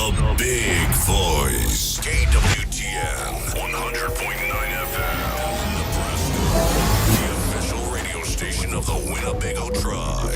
The Big Voice. KWTN 100.9 FM. Nebraska. The official radio station of the Winnebago Tribe.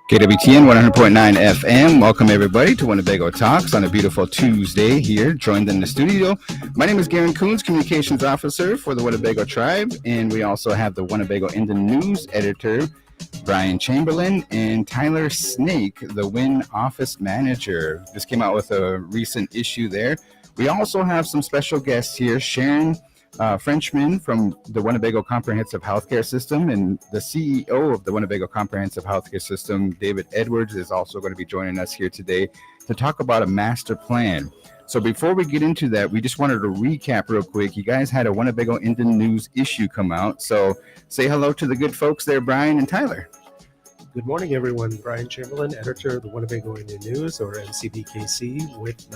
KWTN 100.9 FM. Welcome everybody to Winnebago Talks on a beautiful Tuesday here. Joined in the studio. My name is Garan, Coons, Communications Officer for the Winnebago Tribe. And we also have the Winnebago Indian News Editor, Brian Chamberlain, and Tyler Snake, the W.I.N Office Manager. Just came out with a recent issue there. We also have some special guests here, Sharon Frenchman from the Winnebago Comprehensive Healthcare System, and the CEO of the Winnebago Comprehensive Healthcare System, David Edwards, is also going to be joining us here today to talk about a master plan. So before we get into that, we just wanted to recap real quick. You guys had a Winnebago Indian News issue come out. So say hello to the good folks there, Brian and Tyler. Good morning, everyone. Brian Chamberlain, editor of the Winnebago Indian News, or NCBKC, with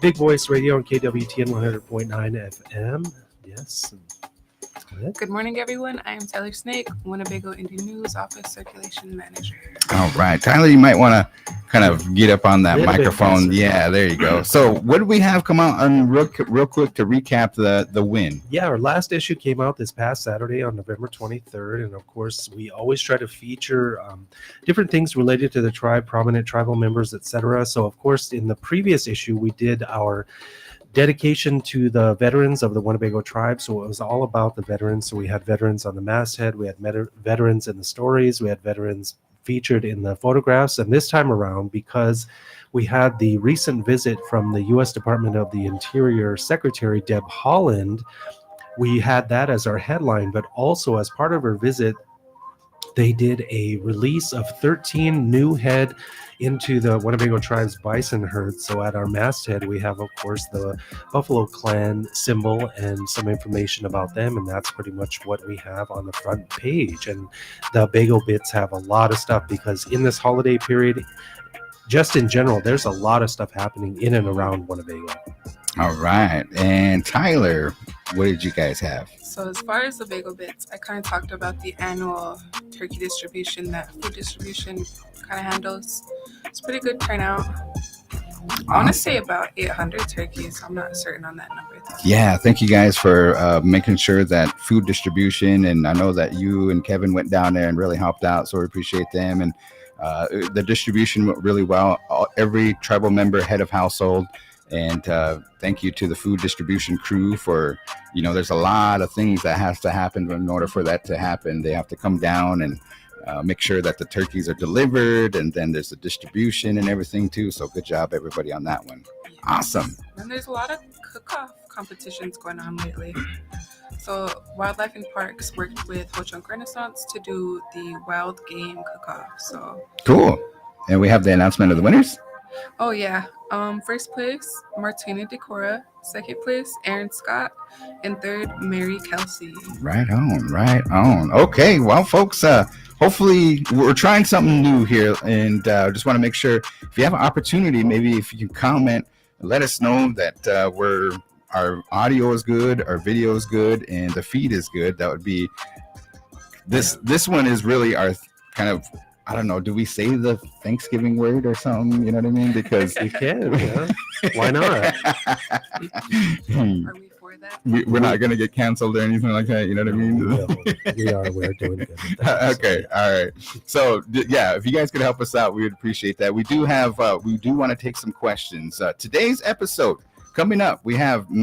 Big Voice Radio on KWTN 100.9 FM. Yes. Good morning, everyone. I am Tyler Snake, Winnebago Indian News Office Circulation Manager. All right. Tyler, you might want to kind of get up on that microphone. Yeah, there you go. So what did we have come out on real quick to recap the W.I.N? Yeah, our last issue came out this past Saturday on November 23rd. And of course, we always try to feature different things related to the tribe, prominent tribal members, etc. So of course, in the previous issue, we did our dedication to the veterans of the Winnebago tribe. So it was all about the veterans. So we had veterans on the masthead, we had veterans in the stories, we had veterans featured in the photographs. And this time around, because we had the recent visit from the U.S. Department of the Interior Secretary Deb Haaland, we had that as our headline, but also as part of her visit, they did a release of 13 new head into the Winnebago tribe's bison herd. So at our masthead, we have, of course, the Buffalo Clan symbol and some information about them. And that's pretty much what we have on the front page. And the Bago Bits have a lot of stuff because in this holiday period, just in general, there's a lot of stuff happening in and around Winnebago. All right. And Tyler, what did you guys have? So as far as the Bagel Bits, I kind of talked about the annual turkey distribution that food distribution kind of handles. It's pretty good turnout. I want to say about 800 turkeys. I'm not certain on that number, though. Yeah, thank you guys for making sure that food distribution, and I know that you and Kevin went down there and really helped out, so we appreciate them. And the distribution went really well. Every tribal member, head of household, and thank you to the food distribution crew for, there's a lot of things that has to happen in order for that to happen. They have to come down and make sure that the turkeys are delivered, and then there's the distribution and everything too. So good job, everybody, on that one. Awesome. And there's a lot of cook-off competitions going on lately. So Wildlife and Parks worked with Ho Chunk Renaissance to do the wild game cook-off. So cool. And we have the announcement of the winners. Oh yeah. First place, Martina Decora. Second place, Aaron Scott. And third, Mary Kelsey. Right on. Okay, well, folks, hopefully we're trying something new here, and just want to make sure if you have an opportunity, maybe if you can comment, let us know that our audio is good, our video is good, and the feed is good. That would be this one is really our kind of, I don't know, do we say the Thanksgiving word or something? You know what I mean? Because you can, yeah. Why not? Are we for that? We're not going to get canceled or anything like that. You know what I mean? No, we are. We're doing good. Okay. All right. So yeah, if you guys could help us out, we would appreciate that. We do want to take some questions. Today's episode coming up, we have the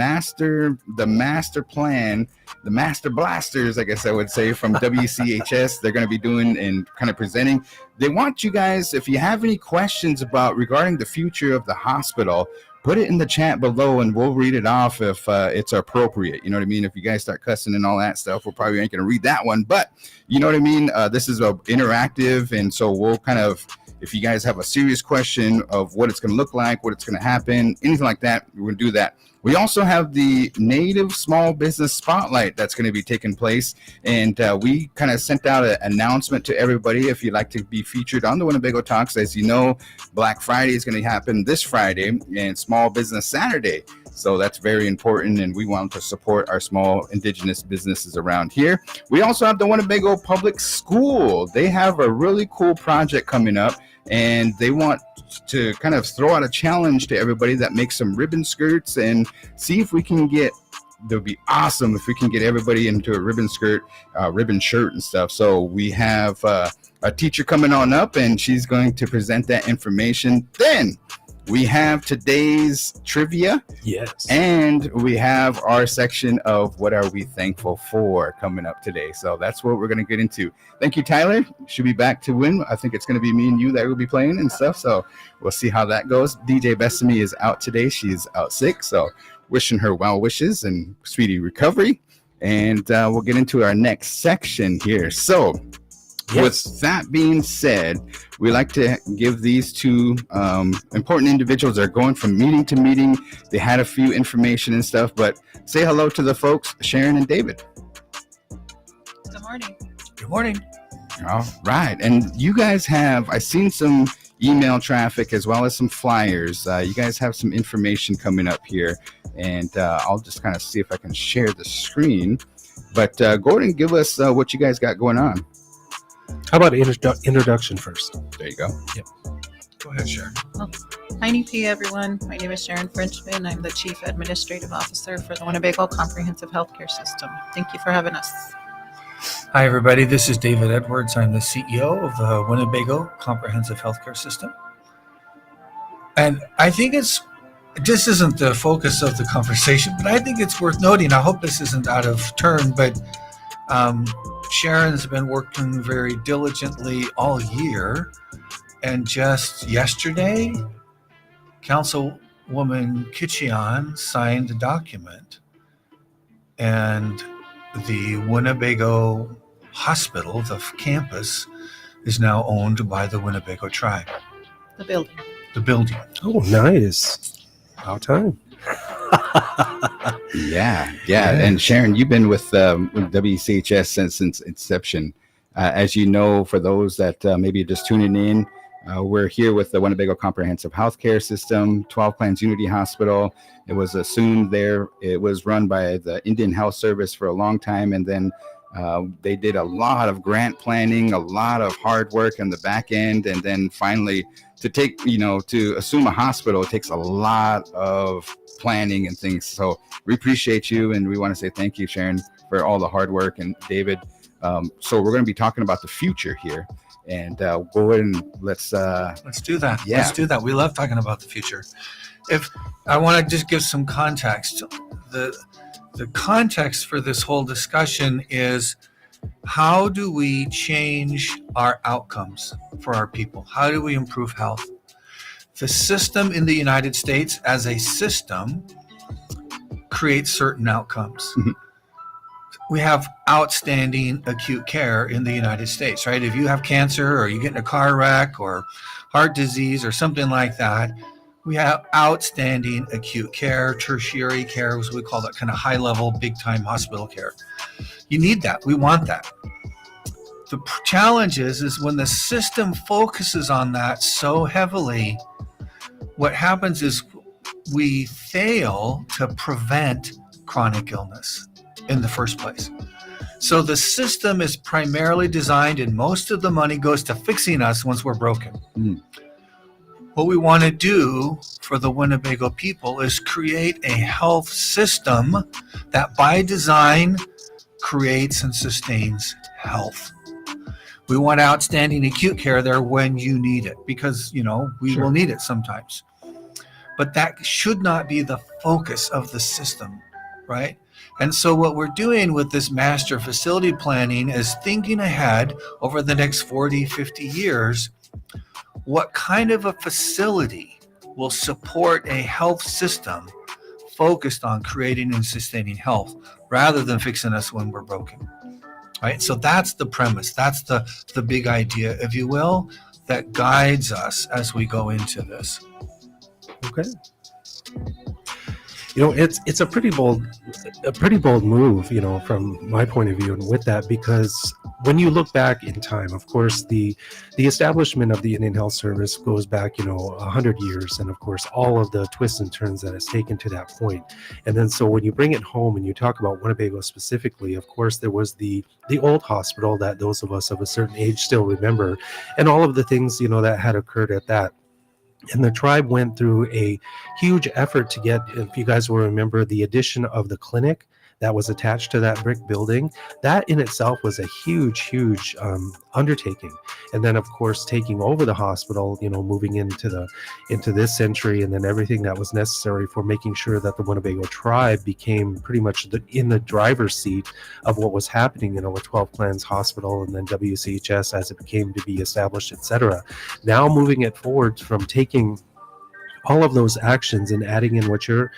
master plan, the master blasters, I guess I would say, from WCHS. They're going to be doing and kind of presenting. They want you guys, if you have any questions regarding the future of the hospital, put it in the chat below and we'll read it off if it's appropriate. You know what I mean? If you guys start cussing and all that stuff, we probably ain't going to read that one. But you know what I mean? This is interactive, and so we'll kind of, if you guys have a serious question of what it's going to look like, what it's going to happen, anything like that, we're going to do that. We also have the Native Small Business Spotlight that's going to be taking place. And we kind of sent out an announcement to everybody if you'd like to be featured on the Winnebago Talks. As you know, Black Friday is going to happen this Friday and Small Business Saturday. So that's very important, and we want to support our small indigenous businesses around here. We also have the Winnebago Public School. They have a really cool project coming up, and they want to kind of throw out a challenge to everybody that makes some ribbon skirts and see if we can get, that would be awesome if we can get everybody into a ribbon skirt, ribbon shirt and stuff. So we have a teacher coming on up, and she's going to present that information. Then we have today's trivia. Yes. And we have our section of what are we thankful for coming up today. So that's what we're going to get into. Thank you, Tyler. Should be back to win. I think it's going to be me and you that will be playing and stuff. So we'll see how that goes. DJ Bethani is out today. She's out sick. So wishing her well wishes and speedy recovery. And we'll get into our next section here. So with that being said, we like to give these two important individuals that are going from meeting to meeting. They had a few information and stuff, but say hello to the folks, Sharon and David. Good morning. Good morning. All right. And you guys have, I've seen some email traffic as well as some flyers. You guys have some information coming up here, and I'll just kind of see if I can share the screen. But go ahead and give us what you guys got going on. How about introduction first? There you go. Yep. Go ahead, Sharon. Well, INEP, everyone. My name is Sharon Frenchman. I'm the Chief Administrative Officer for the Winnebago Comprehensive Healthcare System. Thank you for having us. Hi, everybody. This is David Edwards. I'm the CEO of the Winnebago Comprehensive Healthcare System. And I think this isn't the focus of the conversation, but I think it's worth noting. I hope this isn't out of turn, but Sharon's been working very diligently all year, and just yesterday, Councilwoman Kitchian signed a document, and the Winnebago Hospital, the campus, is now owned by the Winnebago tribe. The building. The building. Oh, nice. About time. Yeah. And Sharon, you've been with WCHS since inception. As you know, for those that maybe just tuning in, we're here with the Winnebago Comprehensive Healthcare System, 12 Plans Unity Hospital. It was assumed there. It was run by the Indian Health Service for a long time, and then they did a lot of grant planning, a lot of hard work on the back end, and then finally to assume a hospital, it takes a lot of planning and things. So we appreciate you, and we want to say thank you, Sharon, for all the hard work, and David. So we're going to be talking about the future here, and go ahead and let's do that. Yeah. Let's do that. We love talking about the future. If I want to just give some context, the context for this whole discussion is, how do we change our outcomes for our people? How do we improve health? The system in the United States as a system creates certain outcomes. We have outstanding acute care in the United States, right? If you have cancer or you get in a car wreck or heart disease or something like that, we have outstanding acute care, tertiary care, as we call that, kind of high level, big time hospital care. You need that. We want that. The challenge is when the system focuses on that so heavily, what happens is we fail to prevent chronic illness in the first place. So the system is primarily designed, and most of the money goes to fixing us once we're broken. What we want to do for the Winnebago people is create a health system that by design creates and sustains health. We want outstanding acute care there when you need it, because, we will need it sometimes. But that should not be the focus of the system, right? And so what we're doing with this master facility planning is thinking ahead over the next 40, 50 years, what kind of a facility will support a health system focused on creating and sustaining health rather than fixing us when we're broken, right? So that's the premise. That's the big idea, if you will. that guides us as we go into this. Okay. It's a pretty bold move, from my point of view, and with that, because when you look back in time, of course, the establishment of the Indian Health Service goes back, 100 years, and of course, all of the twists and turns that it's taken to that point. And then, so when you bring it home and you talk about Winnebago specifically, of course, there was the old hospital that those of us of a certain age still remember, and all of the things, that had occurred at that. And the tribe went through a huge effort to get, if you guys will remember, the addition of the clinic that was attached to that brick building. That in itself was a huge undertaking. And then, of course, taking over the hospital, moving into this century, and then everything that was necessary for making sure that the Winnebago tribe became pretty much in the driver's seat of what was happening, with 12 Clans Hospital and then WCHS as it became to be established, etc. Now moving it forward from taking all of those actions and adding in what you're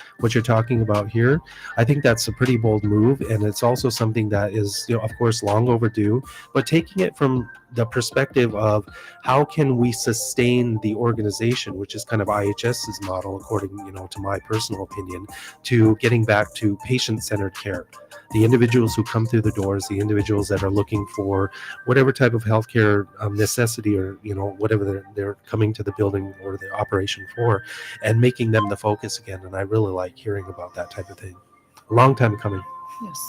talking about here, I think that's a pretty bold move, and it's also something that is, of course, long overdue. But taking it from the perspective of how can we sustain the organization, which is kind of IHS's model, according to my personal opinion, to getting back to patient-centered care. The individuals who come through the doors, the individuals that are looking for whatever type of healthcare necessity or whatever they're coming to the building or the operation for, and making them the focus again. And I really like hearing about that type of thing. A long time coming. Yes.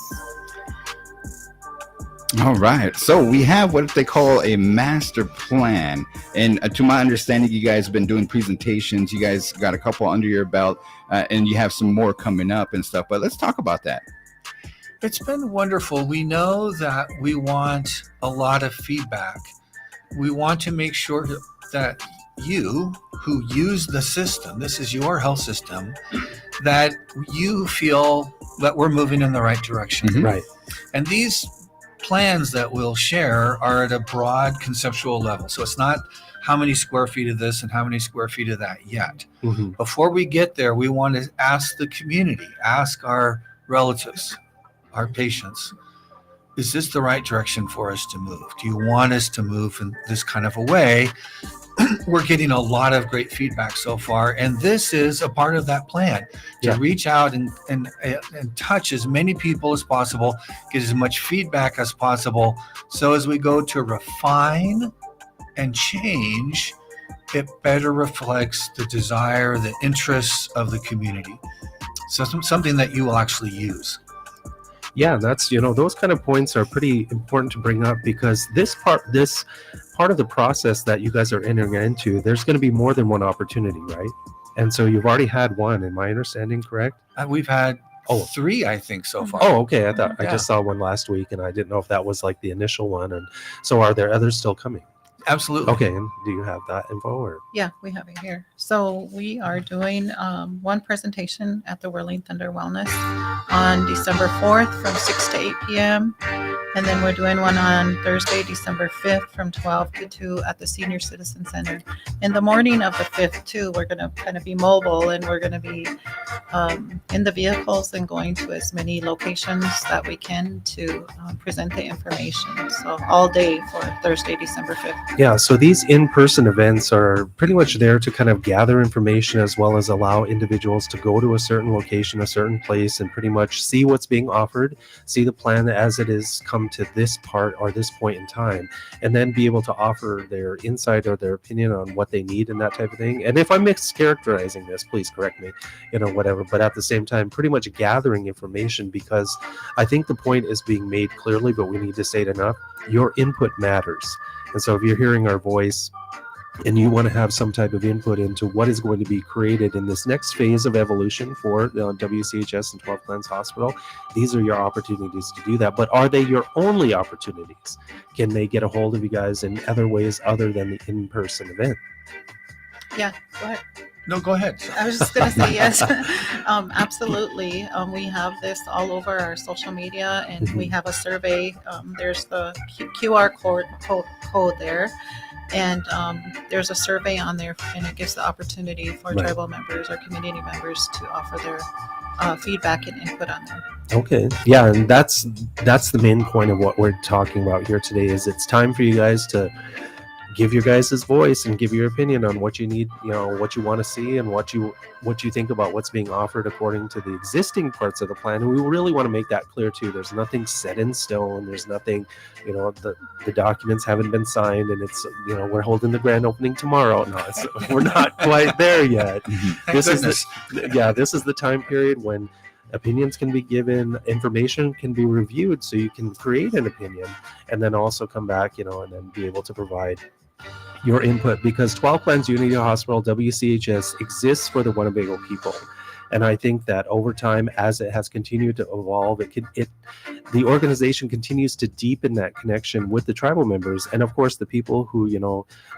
All right. So we have what they call a master plan. And to my understanding, you guys have been doing presentations. You guys got a couple under your belt, and you have some more coming up and stuff. But let's talk about that. It's been wonderful. We know that we want a lot of feedback. We want to make sure that you who use the system, this is your health system, that you feel that we're moving in the right direction. Mm-hmm. Right. And these plans that we'll share are at a broad conceptual level. So it's not how many square feet of this and how many square feet of that yet. Mm-hmm. Before we get there, we want to ask the community, ask our relatives, our patients, is this the right direction for us to move? Do you want us to move in this kind of a way? We're getting a lot of great feedback so far, and this is a part of that plan to reach out and touch as many people as possible, get as much feedback as possible, so as we go to refine and change, it better reflects the desire, the interests of the community. So something that you will actually use. Yeah, that's, those kind of points are pretty important to bring up, because this part of the process that you guys are entering into, there's going to be more than one opportunity, right? And so you've already had one, am I understanding correct? We've had three, I think, so far. Oh, okay. I thought I just saw one last week, and I didn't know if that was like the initial one. And so are there others still coming? Absolutely. Okay, and do you have that info? Or? Yeah, we have it here. So we are doing one presentation at the Whirling Thunder Wellness on December 4th from 6 to 8 p.m. And then we're doing one on Thursday, December 5th from 12 to 2 at the Senior Citizen Center. In the morning of the 5th, too, we're going to kind of be mobile, and we're going to be in the vehicles and going to as many locations that we can to present the information. So all day for Thursday, December 5th. Yeah, so these in-person events are pretty much there to kind of gather information, as well as allow individuals to go to a certain location, a certain place, and pretty much see what's being offered, see the plan as it is come to this part or this point in time, and then be able to offer their insight or their opinion on what they need and that type of thing. And if I'm mischaracterizing this, please correct me, whatever. But at the same time, pretty much gathering information, because I think the point is being made clearly, but we need to say it enough. Your input matters. And so if you're hearing our voice and you want to have some type of input into what is going to be created in this next phase of evolution for WCHS and 12 Clans Hospital, these are your opportunities to do that. But are they your only opportunities? Can they get a hold of you guys in other ways other than the in-person event? Yeah, go ahead. No, go ahead. I was just going to say yes. Absolutely. We have this all over our social media, and we have a survey. There's the QR code there. And there's a survey on there, and it gives the opportunity for tribal members or community members to offer their feedback and input on there. Okay. Yeah, and that's the main point of what we're talking about here today. Is it's time for you guys to give your guys' voice and give your opinion on what you need, what you want to see and what you think about what's being offered according to the existing parts of the plan. And we really want to make that clear too. There's nothing set in stone. There's nothing, the documents haven't been signed and it's, we're holding the grand opening tomorrow. No, we're not quite there yet. This is the time period when opinions can be given, information can be reviewed, so you can create an opinion and then also come back, and then be able to provide your input, because 12 Plans Unity Hospital, WCHS, exists for the Winnebago people. And I think that over time, as it has continued to evolve, the organization continues to deepen that connection with the tribal members, and of course the people who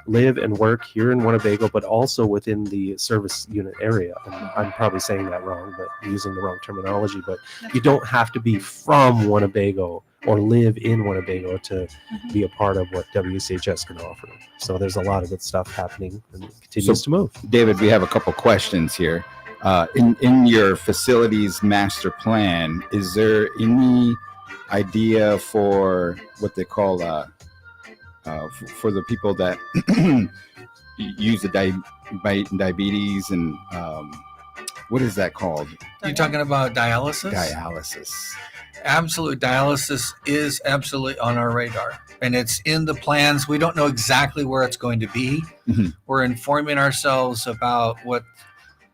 live and work here in Winnebago, but also within the service unit area. And I'm probably saying that wrong, but using the wrong terminology. But you don't have to be from Winnebago or live in Winnebago to be a part of what WCHS can offer. So there's a lot of good stuff happening and it continues to move. David, we have a couple questions here. In your facilities master plan, is there any idea for what they call for the people that use the diabetes and what is that called? You're talking about dialysis? Dialysis. Absolute dialysis is absolutely on our radar, and it's in the plans. We don't know exactly where it's going to be. Mm-hmm. We're informing ourselves about what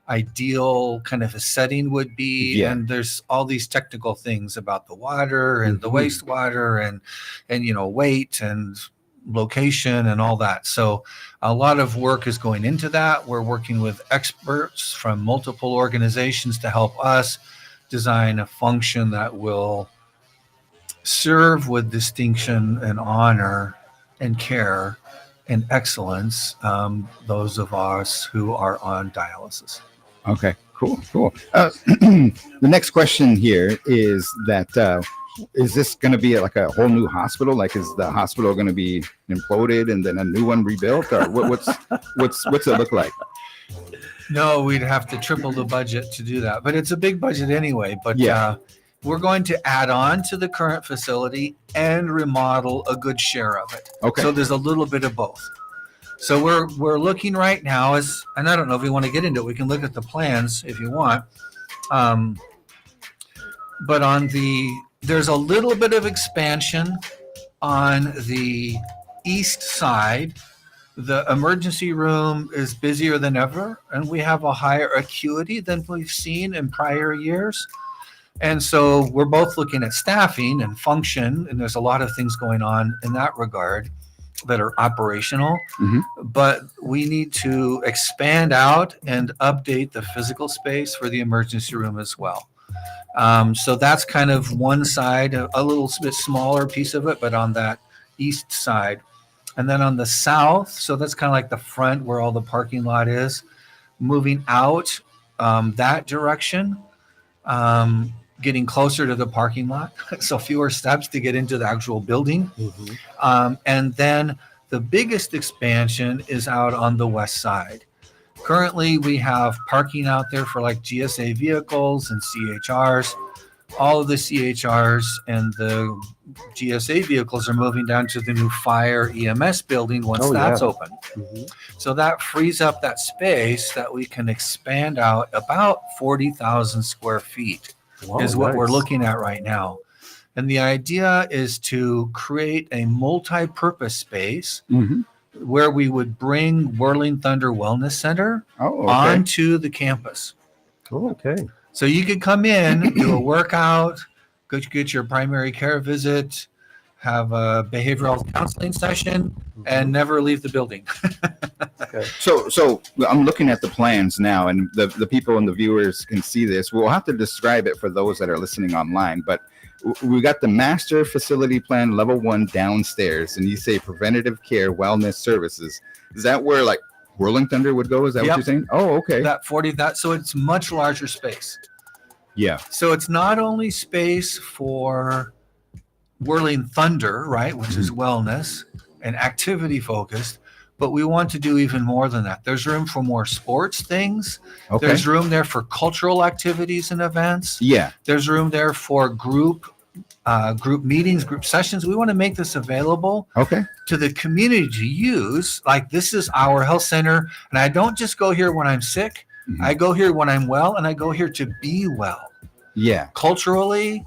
ideal kind of a setting would be, and there's all these technical things about the water and the wastewater and weight and location and all that. So a lot of work is going into that. We're working with experts from multiple organizations to help us design a function that will serve with distinction and honor and care and excellence those of us who are on dialysis. Okay, cool. The next question here is that is this going to be like a whole new hospital? Like, is the hospital going to be imploded and then a new one rebuilt, or what's it look like? No, we'd have to triple the budget to do that, but it's a big budget anyway. But we're going to add on to the current facility and remodel a good share of it. Okay. So there's a little bit of both. So we're looking right now and I don't know if we want to get into it. We can look at the plans if you want. But there's a little bit of expansion on the east side. The emergency room is busier than ever, and we have a higher acuity than we've seen in prior years. And so we're both looking at staffing and function, and there's a lot of things going on in that regard that are operational. Mm-hmm. But we need to expand out and update the physical space for the emergency room as well. So that's kind of one side, a little bit smaller piece of it, but on that east side. And then on the south, so that's kind of like the front where all the parking lot is, moving out that direction, getting closer to the parking lot, so fewer steps to get into the actual building. Mm-hmm. And then the biggest expansion is out on the west side. Currently, we have parking out there for like GSA vehicles and CHRs. All of the CHRs and the GSA vehicles are moving down to the new fire EMS building once that's open. Mm-hmm. So that frees up that space that we can expand out about 40,000 square feet is what we're looking at right now. And the idea is to create a multi-purpose space where we would bring Whirling Thunder Wellness Center onto the campus. Oh, okay. So you could come in, do a workout, go get your primary care visit, have a behavioral counseling session, and never leave the building. Okay. So I'm looking at the plans now, and the people and the viewers can see this. We'll have to describe it for those that are listening online, but we got the master facility plan level 1 downstairs, and you say preventative care wellness services. Is that where like Whirling Thunder would go? Is that what you're saying? Oh, okay. So it's much larger space. Yeah. So it's not only space for Whirling Thunder, right, which is wellness and activity focused, but we want to do even more than that. There's room for more sports things. Okay. There's room there for cultural activities and events. Yeah. There's room there for group group meetings, group sessions. We want to make this available Okay. to the community to use. Like, this is our health center, and I don't just go here when I'm sick. Mhm. I go here when I'm well, and I go here to be well. Yeah. Culturally,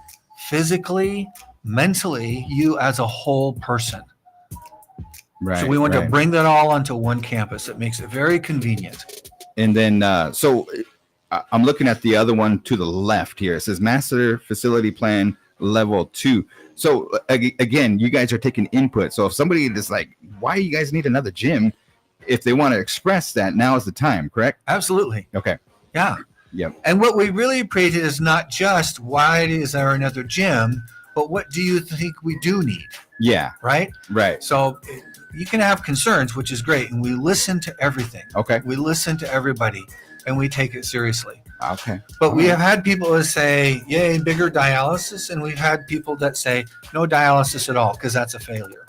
physically, mentally, you as a whole person. Right. So we want to right. bring that all onto one campus. It makes it very convenient. And then, I'm looking at the other one to the left here. It says Master Facility Plan Level 2. So again, you guys are taking input. So if somebody is like, why you guys need another gym? If they want to express that, now is the time, correct? Absolutely. Okay. Yeah. Yep. And what we really appreciate is not just why is there another gym, but what do you think we do need, Yeah. right? Right. So you can have concerns, which is great. And we listen to everything. Okay. We listen to everybody and we take it seriously. Okay. But we have had people that say, yay, bigger dialysis. And we've had people that say, no dialysis at all, because that's a failure,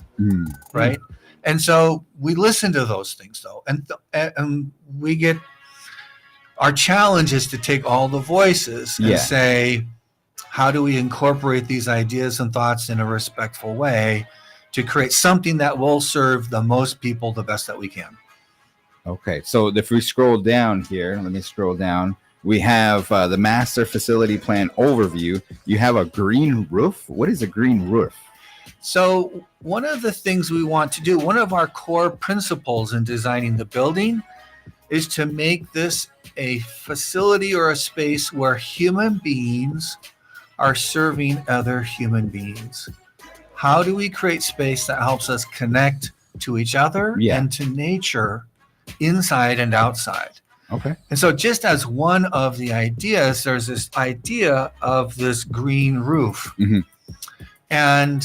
right? And so we listen to those things, though. And we get, our challenge is to take all the voices and say, how do we incorporate these ideas and thoughts in a respectful way to create something that will serve the most people the best that we can? Okay. So if we scroll down here, let me scroll down. We have the Master Facility Plan Overview. You have a green roof. What is a green roof? So one of the things we want to do, one of our core principles in designing the building is to make this a facility or a space where human beings are serving other human beings. How do we create space that helps us connect to each other and to nature inside and outside? Okay. And so just as one of the ideas, there's this idea of this green roof. Mhm. And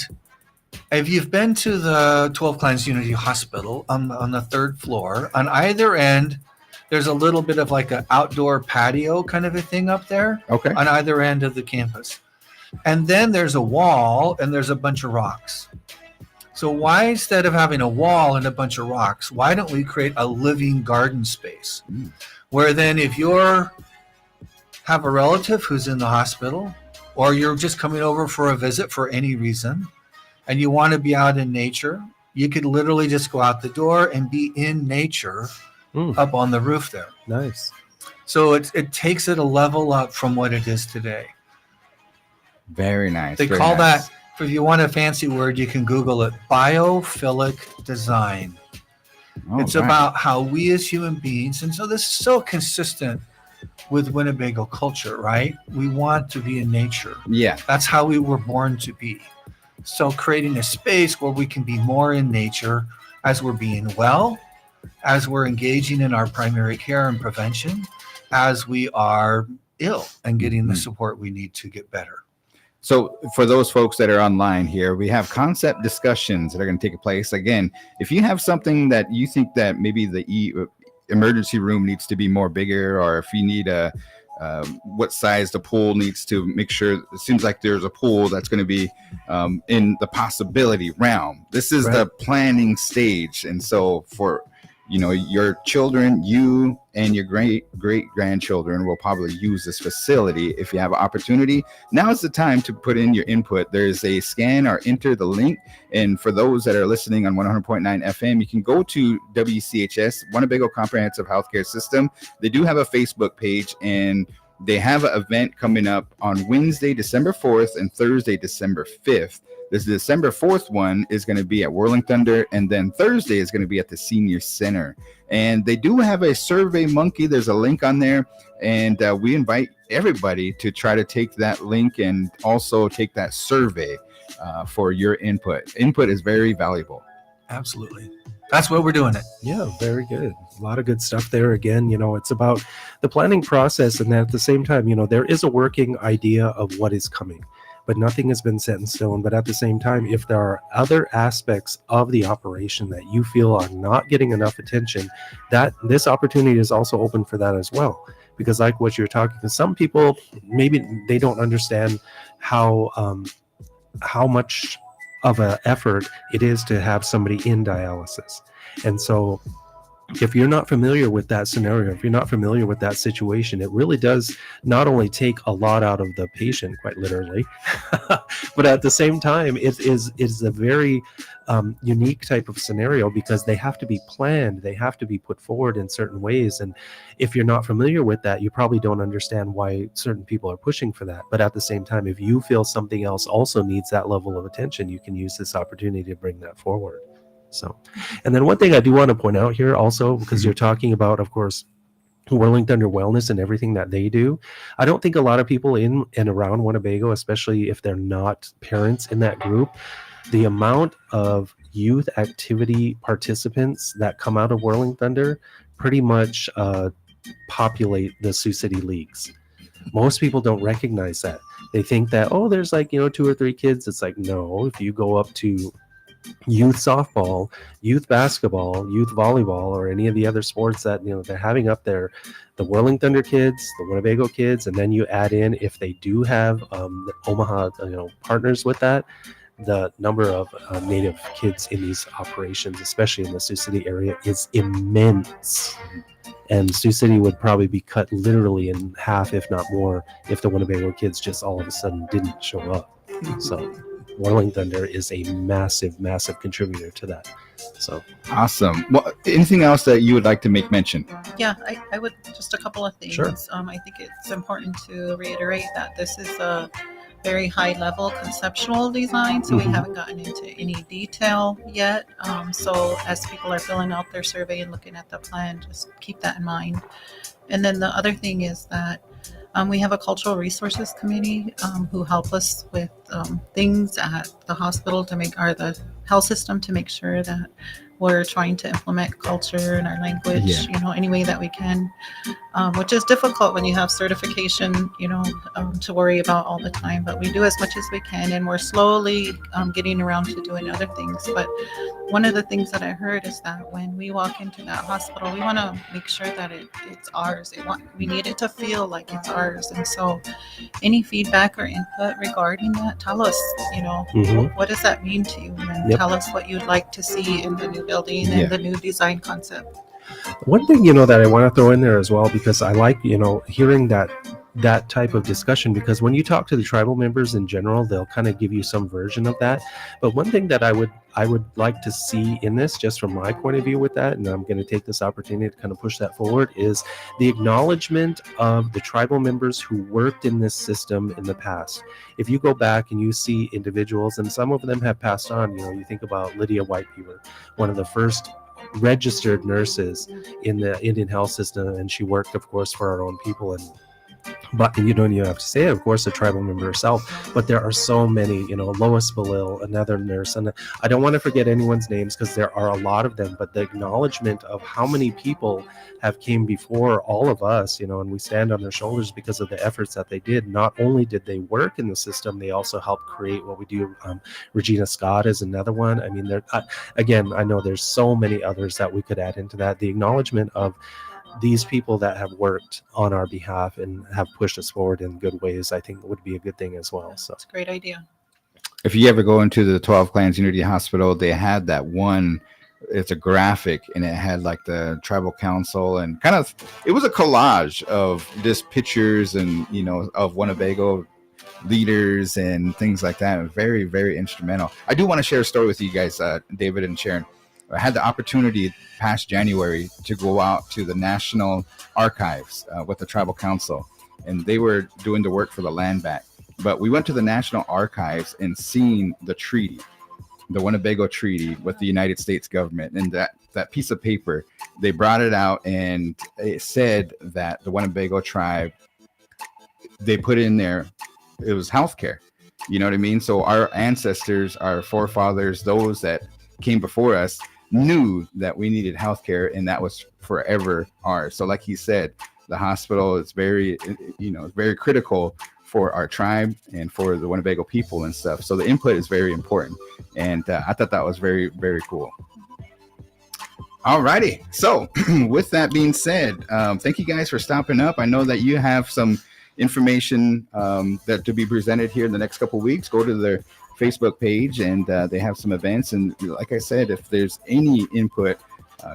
if you've been to the 12 Clines Unity Hospital on the third floor, on either end, there's a little bit of like an outdoor patio kind of a thing up there Okay. on either end of the campus. And then there's a wall and there's a bunch of rocks. So why, instead of having a wall and a bunch of rocks, why don't we create a living garden space where then if you're have a relative who's in the hospital or you're just coming over for a visit for any reason and you want to be out in nature, you could literally just go out the door and be in nature up on the roof there. Nice. So it takes it a level up from what it is today. Very nice. They very call nice. that, if you want a fancy word, you can Google it, biophilic design. Oh, It's right. about how we as human beings, and so this is so consistent with Winnebago culture, right? We want to be in nature. Yeah. That's how we were born to be. So creating a space where we can be more in nature as we're being well, as we're engaging in our primary care and prevention, as we are ill and getting the support we need to get better. So for those folks that are online here, we have concept discussions that are going to take place. Again, if you have something that you think that maybe the emergency room needs to be more bigger, or if you need what size the pool needs to make sure, it seems like there's a pool that's going to be in the possibility realm. This is the planning stage. And so for your children, you and your great grandchildren will probably use this facility. If you have an opportunity, now is the time to put in your input. There's a scan or enter the link. And for those that are listening on 100.9 FM, you can go to WCHS, Winnebago Comprehensive Healthcare System. They do have a Facebook page, and they have an event coming up on Wednesday, December 4th and Thursday, December 5th. This December 4th one is going to be at Whirling Thunder, and then Thursday is going to be at the Senior Center. And they do have a Survey Monkey. There's a link on there, and we invite everybody to try to take that link and also take that survey for your input. Input is very valuable. Absolutely. That's what we're doing it. Yeah, very good. A lot of good stuff there. Again, it's about the planning process, and at the same time, there is a working idea of what is coming, but nothing has been set in stone. But at the same time, if there are other aspects of the operation that you feel are not getting enough attention, that this opportunity is also open for that as well. Because like what you're talking to, some people, maybe they don't understand how much of an effort it is to have somebody in dialysis. And so if you're not familiar with that scenario, if you're not familiar with that situation, it really does not only take a lot out of the patient, quite literally, but at the same time, it is a very unique type of scenario, because they have to be planned, they have to be put forward in certain ways. And if you're not familiar with that, you probably don't understand why certain people are pushing for that. But at the same time, if you feel something else also needs that level of attention, you can use this opportunity to bring that forward. So, and then one thing I do want to point out here also, because you're talking about, of course, Whirling Thunder Wellness and everything that they do. I don't think a lot of people in and around Winnebago, especially if they're not parents in that group, the amount of youth activity participants that come out of Whirling Thunder pretty much populate the Sioux City leagues. Most people don't recognize that. They think that, oh, there's like, 2 or 3 kids. It's like, no, if you go up to youth softball, youth basketball, youth volleyball, or any of the other sports that they're having up there, the Whirling Thunder kids, the Winnebago kids, and then you add in, if they do have the Omaha partners with that, the number of Native kids in these operations, especially in the Sioux City area, is immense. And Sioux City would probably be cut literally in half, if not more, if the Winnebago kids just all of a sudden didn't show up. So Whirling Thunder is a massive, massive contributor to that. So awesome. Well, anything else that you would like to make mention? Yeah, I would, just a couple of things. Sure. I think it's important to reiterate that this is a very high level conceptual design, so we haven't gotten into any detail yet. So as people are filling out their survey and looking at the plan, just keep that in mind. And then the other thing is that we have a cultural resources committee who help us with things at the hospital to make, or the health system, to make sure that we're trying to implement culture in our language, any way that we can, which is difficult when you have certification, to worry about all the time. But we do as much as we can, and we're slowly getting around to doing other things. But one of the things that I heard is that when we walk into that hospital, we want to make sure that it's ours. We need it to feel like it's ours. And so any feedback or input regarding that, tell us, what does that mean to you? And tell us what you'd like to see in the new building and the new design concept. One thing, that I want to throw in there as well, because I like, hearing that type of discussion, because when you talk to the tribal members in general, they'll kind of give you some version of that. But one thing that I would like to see in this, just from my point of view with that, and I'm going to take this opportunity to kind of push that forward, is the acknowledgement of the tribal members who worked in this system in the past. If you go back and you see individuals, and some of them have passed on, you think about Lydia Whitebeaver, one of the first registered nurses in the Indian health system, and she worked, of course, for our own people. But you don't even have to say it, of course, a tribal member herself. But there are so many, Lois Belil, another nurse, and I don't want to forget anyone's names because there are a lot of them. But the acknowledgement of how many people have came before all of us, and we stand on their shoulders because of the efforts that they did. Not only did they work in the system, they also helped create what we do. Regina Scott is another one. I mean, again, I know there's so many others that we could add into that. The acknowledgement of these people that have worked on our behalf and have pushed us forward in good ways, I think would be a good thing as well. So it's a great idea. If you ever go into the 12 Clans Unity Hospital, they had that one, it's a graphic, and it had like the tribal council, and kind of, it was a collage of just pictures and, of Winnebago leaders and things like that. Very, very instrumental. I do want to share a story with you guys, David and Sharon. I had the opportunity past January to go out to the National Archives with the Tribal Council, and they were doing the work for the land back. But we went to the National Archives and seen the treaty, the Winnebago Treaty with the United States government. And that piece of paper, they brought it out, and it said that the Winnebago tribe, they put in there, it was healthcare. You know what I mean? So our ancestors, our forefathers, those that came before us, knew that we needed healthcare, and that was forever ours. So like he said, the hospital is very, very critical for our tribe and for the Winnebago people and stuff. So the input is very important. And I thought that was very, very cool. All righty. So with that being said, thank you guys for stopping up. I know that you have some information that to be presented here in the next couple of weeks. Go to their Facebook page, and they have some events. And like I said, if there's any input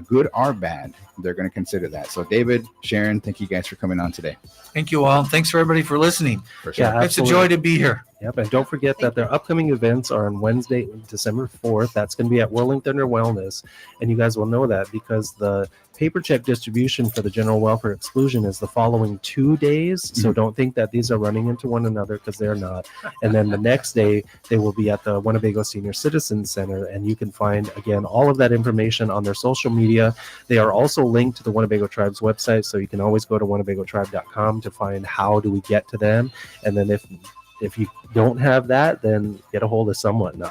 good or bad, they're going to consider that. So David, Sharon, thank you guys for coming on today. Thank you all. Thanks for everybody for listening. For sure. Yeah, It's a joy to be here. Yep, and don't forget that their upcoming events are on Wednesday, December 4th. That's going to be at Whirling Thunder Wellness, and you guys will know that because the paper check distribution for the general welfare exclusion is the following 2 days. So don't think that these are running into one another, because they're not. And then the next day, they will be at the Winnebago Senior Citizens Center, and you can find, again, all of that information on their social media. They are also linked to the Winnebago Tribe's website, so you can always go to winnebagotribe.com to find how do we get to them. And then if you don't have that, then get a hold of someone. No.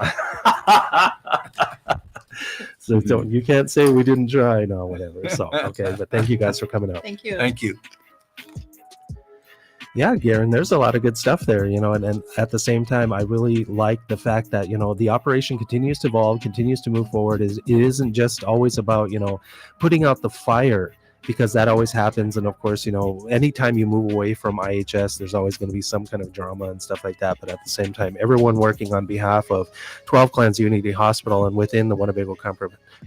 So you can't say we didn't try, no, whatever. So, okay, but thank you guys for coming out. Thank you. Thank you. Yeah, Garan, there's a lot of good stuff there, and at the same time, I really like the fact that, the operation continues to evolve, continues to move forward. It isn't just always about, putting out the fire, because that always happens. And of course, anytime you move away from IHS, there's always going to be some kind of drama and stuff like that. But at the same time, everyone working on behalf of 12 Clans Unity Hospital and within the Winnebago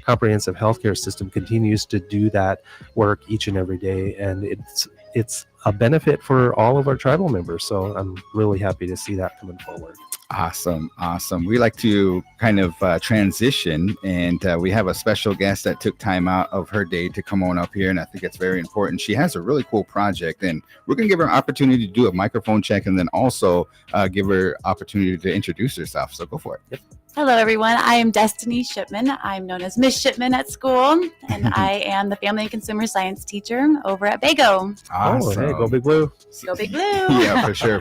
Comprehensive Healthcare System continues to do that work each and every day. And it's a benefit for all of our tribal members. So I'm really happy to see that coming forward. Awesome. We like to kind of transition, and we have a special guest that took time out of her day to come on up here, and I think it's very important. She has a really cool project, and we're going to give her an opportunity to do a microphone check, and then also give her opportunity to introduce herself. So go for it. Yep. Hello, everyone. I am Destiny Shipman. I'm known as Miss Shipman at school, and I am the Family and Consumer Science teacher over at Bago. Awesome. Oh, hey, go Big Blue. Go Big Blue. Yeah, for sure.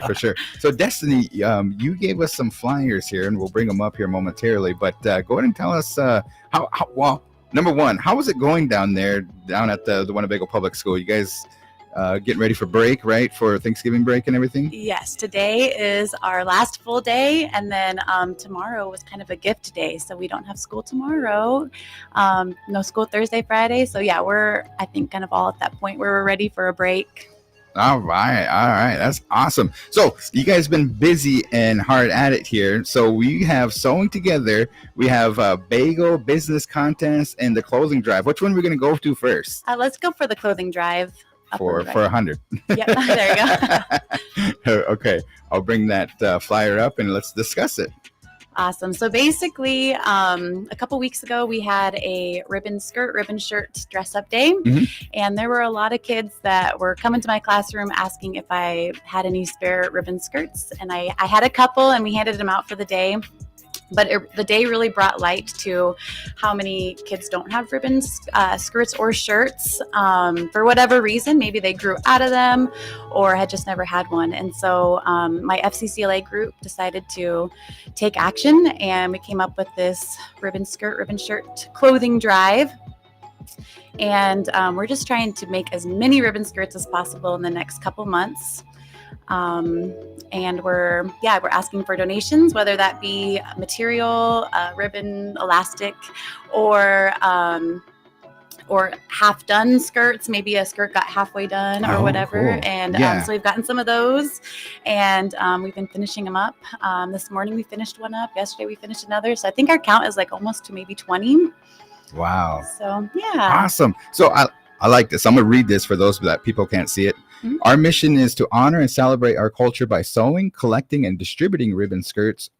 So Destiny, you gave us some flyers here, and we'll bring them up here momentarily, but go ahead and tell us well, number one, how was it going down at the Winnebago Public School? You guys getting ready for break, right? For Thanksgiving break and everything? Yes, today is our last full day, and then tomorrow was kind of a gift day, so we don't have school tomorrow. No school Thursday, Friday. So yeah, we're, I think, kind of all at that point where we're ready for a break. All right. That's awesome. So you guys been busy and hard at it here. So we have Sewing Together. We have Bago Business Contest and the Clothing Drive. Which one are we going to go to first? Let's go for the clothing drive. For 100. Yep, there you go. Okay, I'll bring that flyer up and let's discuss it. Awesome. So basically, a couple weeks ago, we had a ribbon shirt dress up day. Mm-hmm. And there were a lot of kids that were coming to my classroom asking if I had any spare ribbon skirts. And I had a couple, and we handed them out for the day. But the day really brought light to how many kids don't have ribbons, skirts, or shirts for whatever reason. Maybe they grew out of them or had just never had one. And so my FCCLA group decided to take action, and we came up with this ribbon shirt clothing drive. And we're just trying to make as many ribbon skirts as possible in the next couple months. And we're asking for donations, whether that be material, ribbon, elastic, or half done skirts. Maybe a skirt got halfway done or whatever. Cool. And Yeah. so we've gotten some of those, and we've been finishing them up. This morning we finished one up. Yesterday we finished another. So I think our count is like almost to maybe 20. Wow. So yeah. Awesome. So I like this. I'm going to read this for those that people can't see it. Mm-hmm. Our mission is to honor and celebrate our culture by sewing, collecting, and distributing ribbon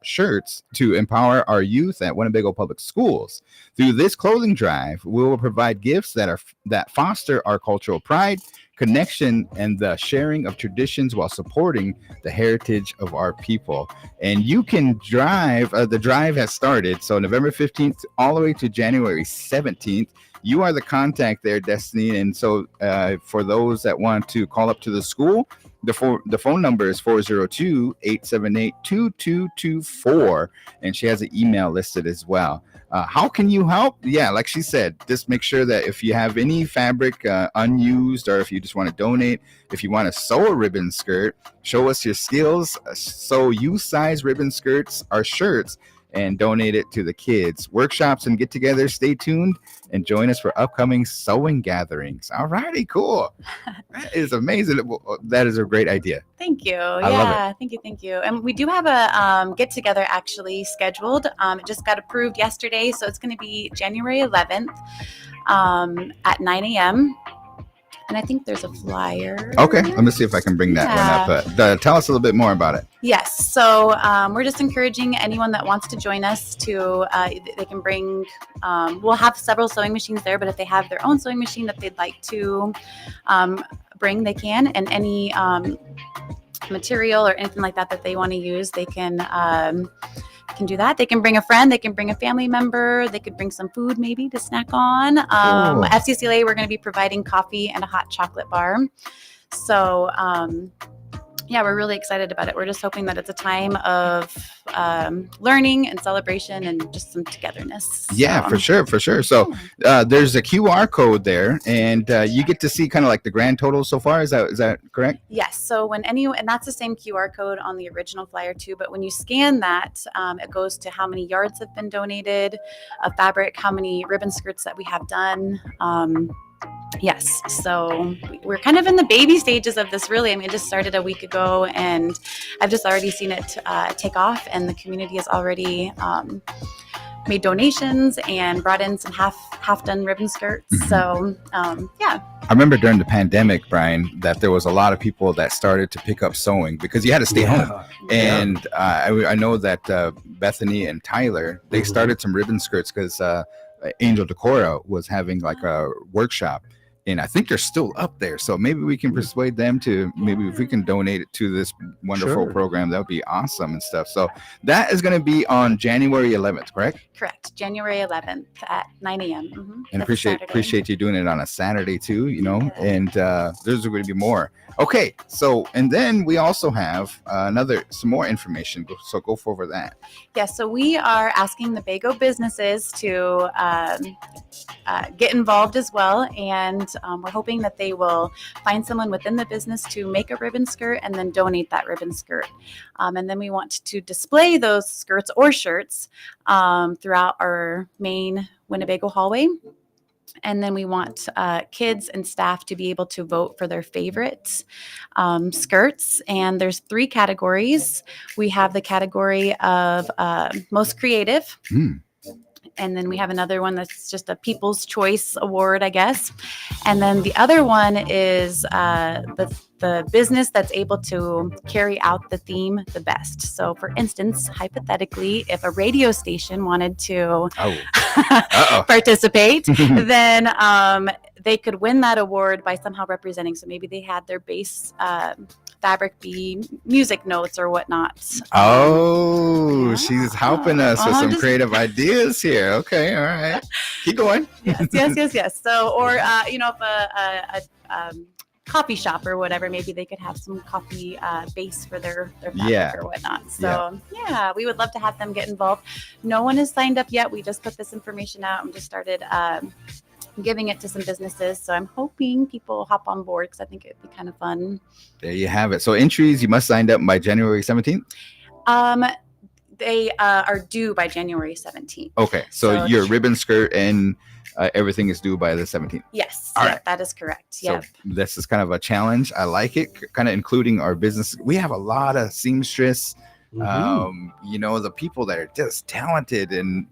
shirts to empower our youth at Winnebago Public Schools. Through this clothing drive, we will provide gifts that foster our cultural pride, connection, and the sharing of traditions while supporting the heritage of our people. And you can drive, the drive has started, so November 15th all the way to January 17th. You are the contact there, Destiny. And so for those that want to call up to the school, the phone number is 402-878-2224. And she has an email listed as well. How can you help? Yeah, like she said, just make sure that if you have any fabric unused, or if you just want to donate, if you want to sew a ribbon skirt, show us your skills. Sew youth size ribbon skirts or shirts and donate it to the kids. Workshops and get-togethers. Stay tuned and join us for upcoming sewing gatherings. All righty, cool. That is amazing. That is a great idea. Thank you. love Thank you. Thank you. And we do have a get together actually scheduled. It just got approved yesterday. So it's going to be January 11th at 9 a.m. And I think there's a flyer. Okay, let me see if I can bring that one up. Tell us a little bit more about it. Yes. So we're just encouraging anyone that wants to join us to, they can bring, we'll have several sewing machines there, but if they have their own sewing machine that they'd like to bring, they can. And any material or anything like that they want to use, they can do that. They can bring a friend, they can bring a family member, they could bring some food maybe to snack on. Cool. FCCLA, we're going to be providing coffee and a hot chocolate bar. So we're really excited about it. We're just hoping that it's a time of learning and celebration and just some togetherness. Yeah, for sure. So there's a QR code there, and you get to see kind of like the grand total so far. Is that correct? Yes. So and that's the same QR code on the original flyer too. But when you scan that, it goes to how many yards have been donated of fabric, how many ribbon skirts that we have done. Yes. So we're kind of in the baby stages of this, really. I mean, it just started a week ago, and I've just already seen it take off, and the community has already made donations and brought in some half done ribbon skirts. Mm-hmm. So, I remember during the pandemic, Brian, that there was a lot of people that started to pick up sewing because you had to stay home. And I know that Bethany and Tyler, they started some ribbon skirts because Angel Decora was having like a workshop, and I think they're still up there. So maybe we can persuade them to, maybe if we can donate it to this wonderful program, that would be awesome and stuff. So that is going to be on January 11th, correct? Correct. January 11th at 9 a.m. Mm-hmm. And appreciate you doing it on a Saturday too, and there's going to be more. Okay. So, and then we also have some more information. So go forward that. Yeah. So we are asking the Bago businesses to get involved as well. And we're hoping that they will find someone within the business to make a ribbon skirt and then donate that ribbon skirt. And then we want to display those skirts or shirts throughout our main Winnebago hallway. And then we want kids and staff to be able to vote for their favorite skirts. And there's 3 categories. We have the category of most creative. And then we have another one that's just a People's Choice Award, I guess. And then the other one is the business that's able to carry out the theme the best. So, for instance, hypothetically, if a radio station wanted to participate, then they could win that award by somehow representing. So maybe they had their base fabric be music notes or whatnot. She's helping us with some creative ideas here. Okay, all right. Keep going. Yes. So, or if a coffee shop or whatever, maybe they could have some coffee base for their fabric or whatnot. So we would love to have them get involved. No one has signed up yet. We just put this information out and just started giving it to some businesses. So I'm hoping people hop on board because I think it'd be kind of fun. There you have it. So entries, you must sign up by January 17th? They are due by January 17th. Okay. So your ribbon skirt and everything is due by the 17th. Yes. All right. That is correct. So this is kind of a challenge. I like it, kind of including our business. We have a lot of seamstress, the people that are just talented. And,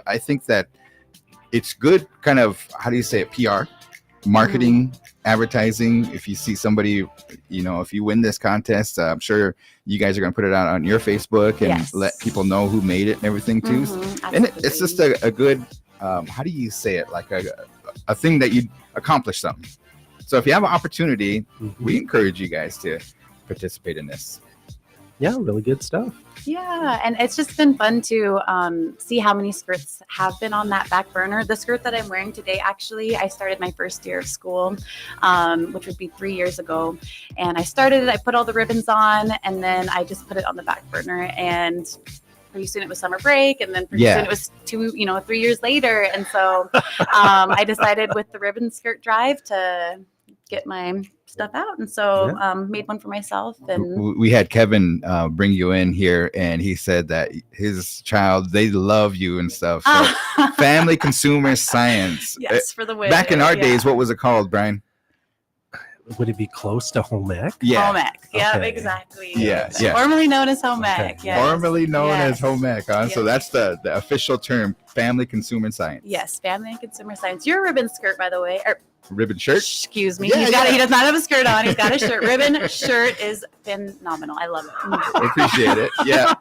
I think that it's good kind of, how do you say it, PR, marketing, advertising. If you see somebody, if you win this contest, I'm sure you guys are going to put it out on your Facebook and let people know who made it and everything too. And it's just a good, how do you say it, like a thing that you accomplish something. So if you have an opportunity, we encourage you guys to participate in this. Yeah, really good stuff. Yeah, and it's just been fun to see how many skirts have been on that back burner. The skirt that I'm wearing today, actually, I started my first year of school, which would be 3 years ago. And I started it, I put all the ribbons on, and then I just put it on the back burner. And pretty soon it was summer break, and then pretty soon it was 3 years later. And so I decided with the ribbon skirt drive to get my stuff out. And so made one for myself. And we had Kevin bring you in here, and he said that his child, they love you and stuff. So family consumer science. Yes, for the win. Back in our days, what was it called, Brian? Would it be close to home ec? Yeah. Home ec. Yeah, Okay. exactly. Yeah, yeah. Formerly known as home ec. Okay. Yes. Formerly known as home ec. Huh? Yes. So that's the official term, family consumer science. Yes, family and consumer science. Your ribbon skirt, by the way. Ribbon shirt. Excuse me. Yeah, He does not have a skirt on. He's got a shirt. Ribbon shirt is phenomenal. I love it. Appreciate it. Yeah.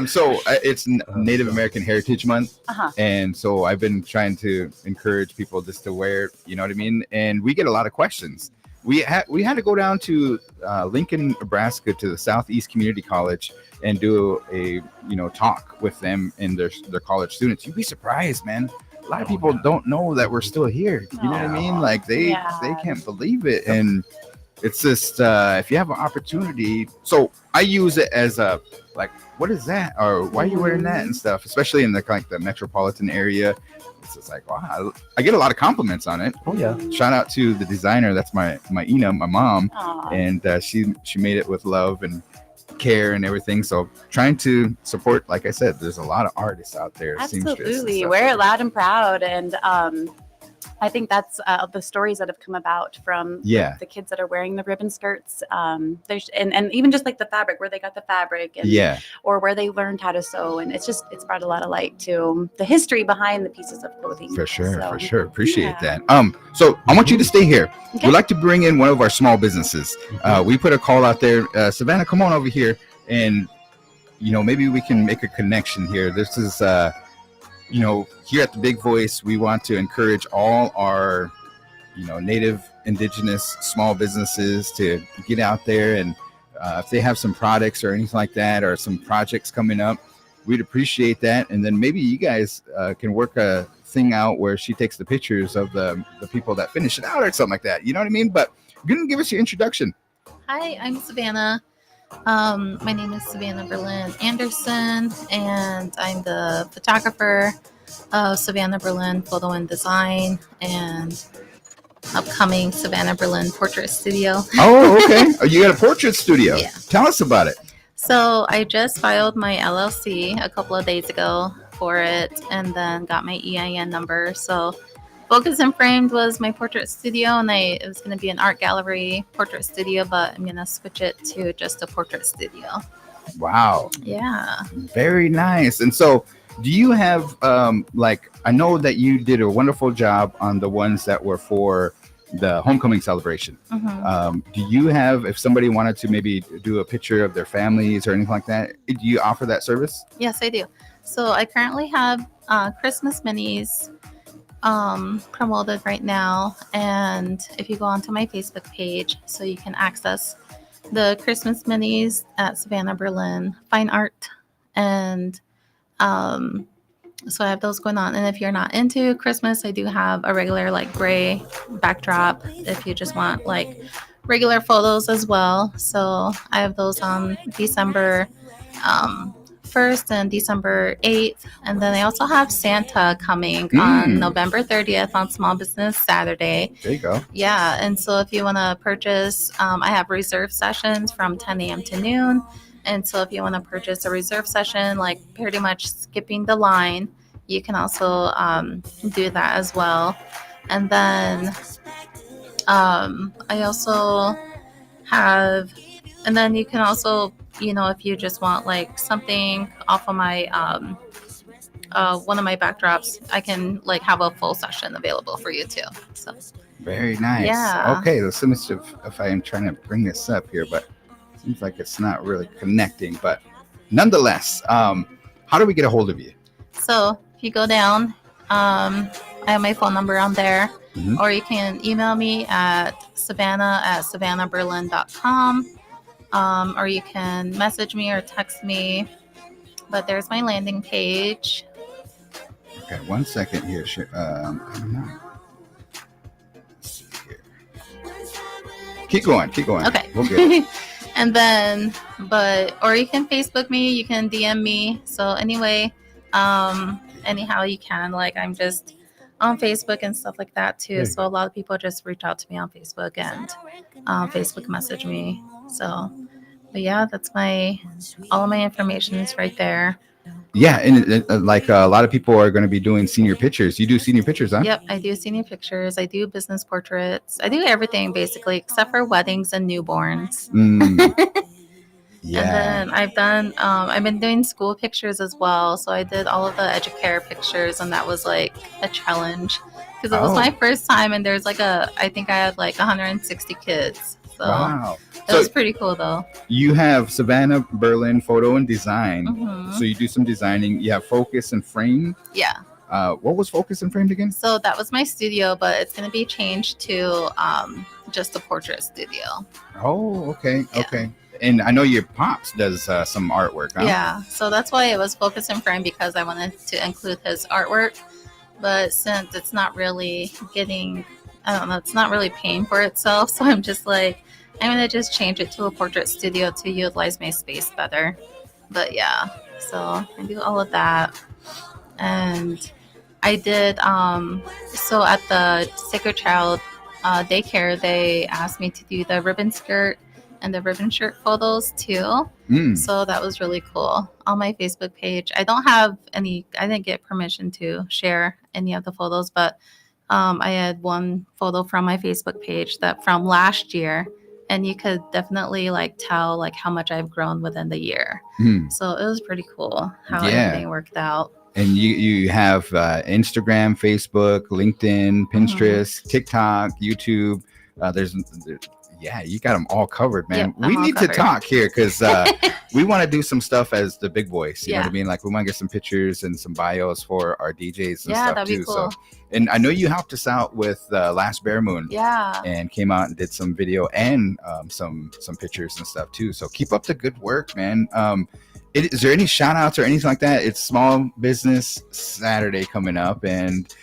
So it's Native American Heritage Month, and so I've been trying to encourage people just to wear, you know what I mean. And we get a lot of questions. We had to go down to Lincoln, Nebraska, to the Southeast Community College and do a talk with them and their college students. You'd be surprised, man. A lot of people don't know that we're still here. You know what I mean? Like they can't believe it. And it's just if you have an opportunity. So I use it as a like, what is that? Or why are you wearing that and stuff? Especially in the metropolitan area. It's just like, wow, I get a lot of compliments on it. Oh yeah. Shout out to the designer. That's my Ina, my mom. Aww. And she made it with love and care and everything. So trying to support, like I said, there's a lot of artists out there. Absolutely. Wear it loud and proud. And I think that's the stories that have come about from the kids that are wearing the ribbon skirts. There's and even just like the fabric, where they got the fabric, and or where they learned how to sew, and it's brought a lot of light to the history behind the pieces of clothing. For sure. Appreciate that. So I want you to stay here. Okay. We'd like to bring in one of our small businesses. We put a call out there. Savannah, come on over here, and maybe we can make a connection here. This is here at the Big Voice, we want to encourage all our, native, indigenous small businesses to get out there. And if they have some products or anything like that, or some projects coming up, we'd appreciate that. And then maybe you guys can work a thing out where she takes the pictures of the people that finish it out or something like that. You know what I mean? But you're going to give us your introduction. Hi, I'm Savannah. My name is Savannah Berlin Anderson, and I'm the photographer of Savannah Berlin Photo and Design and upcoming Savannah Berlin Portrait Studio. Oh, okay. You got a portrait studio. Yeah. Tell us about it. So I just filed my LLC a couple of days ago for it, and then got my EIN number. So Focus and Framed was my portrait studio, and it was going to be an art gallery portrait studio, but I'm going to switch it to just a portrait studio. Wow. Yeah. Very nice. And so do you have, I know that you did a wonderful job on the ones that were for the homecoming celebration. Mm-hmm. Do you have, if somebody wanted to maybe do a picture of their families or anything like that, do you offer that service? Yes, I do. So I currently have Christmas minis promoted right now, and if you go onto my Facebook page, so you can access the Christmas minis at Savannah Berlin Fine Art, and so I have those going on. And if you're not into Christmas, I do have a regular gray backdrop if you just want regular photos as well. So I have those on December 1st and December 8th. And then I also have Santa coming on November 30th on Small Business Saturday. There you go. Yeah. And so if you want to purchase, I have reserve sessions from 10 a.m. to noon. And so if you want to purchase a reserve session, pretty much skipping the line, you can also do that as well. And then I also have, and then you can also, if you just want something off of my, one of my backdrops, I can have a full session available for you too. So very nice. Yeah. Okay. Let's see if I am trying to bring this up here, but it seems like it's not really connecting, but nonetheless, how do we get a hold of you? So if you go down, I have my phone number on there, or you can email me at savannah@savannahberlin.com. Or you can message me or text me. But there's my landing page. Okay, 1 second here. I don't know. Let's see here. Keep going. Okay. We'll get it. And then, or you can Facebook me, you can DM me. So anyway, anyhow you can. I'm just on Facebook and stuff like that too. There you So a lot of people just reach out to me on Facebook and Facebook message me. So, but yeah, that's all of my information is right there. Yeah, and like a lot of people are going to be doing senior pictures. You do senior pictures, huh? Yep, I do senior pictures. I do business portraits. I do everything basically except for weddings and newborns. Yeah. And then I've been doing school pictures as well. So I did all of the educare pictures, and that was like a challenge because it was my first time. And there's I think I had like 160 kids. So Wow. it was pretty cool though. You have Savannah Berlin photo and design. Mhm. So you do some designing. You have focus and frame. Yeah. What was focus and framed again? So that was my studio, but it's going to be changed to just a portrait studio. Oh, okay. Yeah. Okay. And I know your pops does some artwork, huh? Yeah, so that's why it was focus and frame, because I wanted to include his artwork. But since it's not really it's not really paying for itself. So I'm just like, I'm going to just change it to a portrait studio to utilize my space better. But yeah, so I do all of that. And I did, so at the Sacred Child daycare, they asked me to do the ribbon skirt and the ribbon shirt photos too. So that was really cool. On my Facebook page, I didn't get permission to share any of the photos, but I had one photo from my Facebook page from last year, and you could definitely tell how much I've grown within the year. So it was pretty cool how everything worked out. And you have Instagram, Facebook, LinkedIn, Pinterest, TikTok, YouTube. Yeah, you got them all covered, man. Yep, we need to talk here because we want to do some stuff as the big boys. You know what I mean? Like we want to get some pictures and some bios for our DJs and stuff that'd too. Be cool. So, and I know you helped us out with Last Bear Moon. Yeah. And came out and did some video and some pictures and stuff too. So keep up the good work, man. Is there any shout outs or anything like that? It's Small Business Saturday coming up, and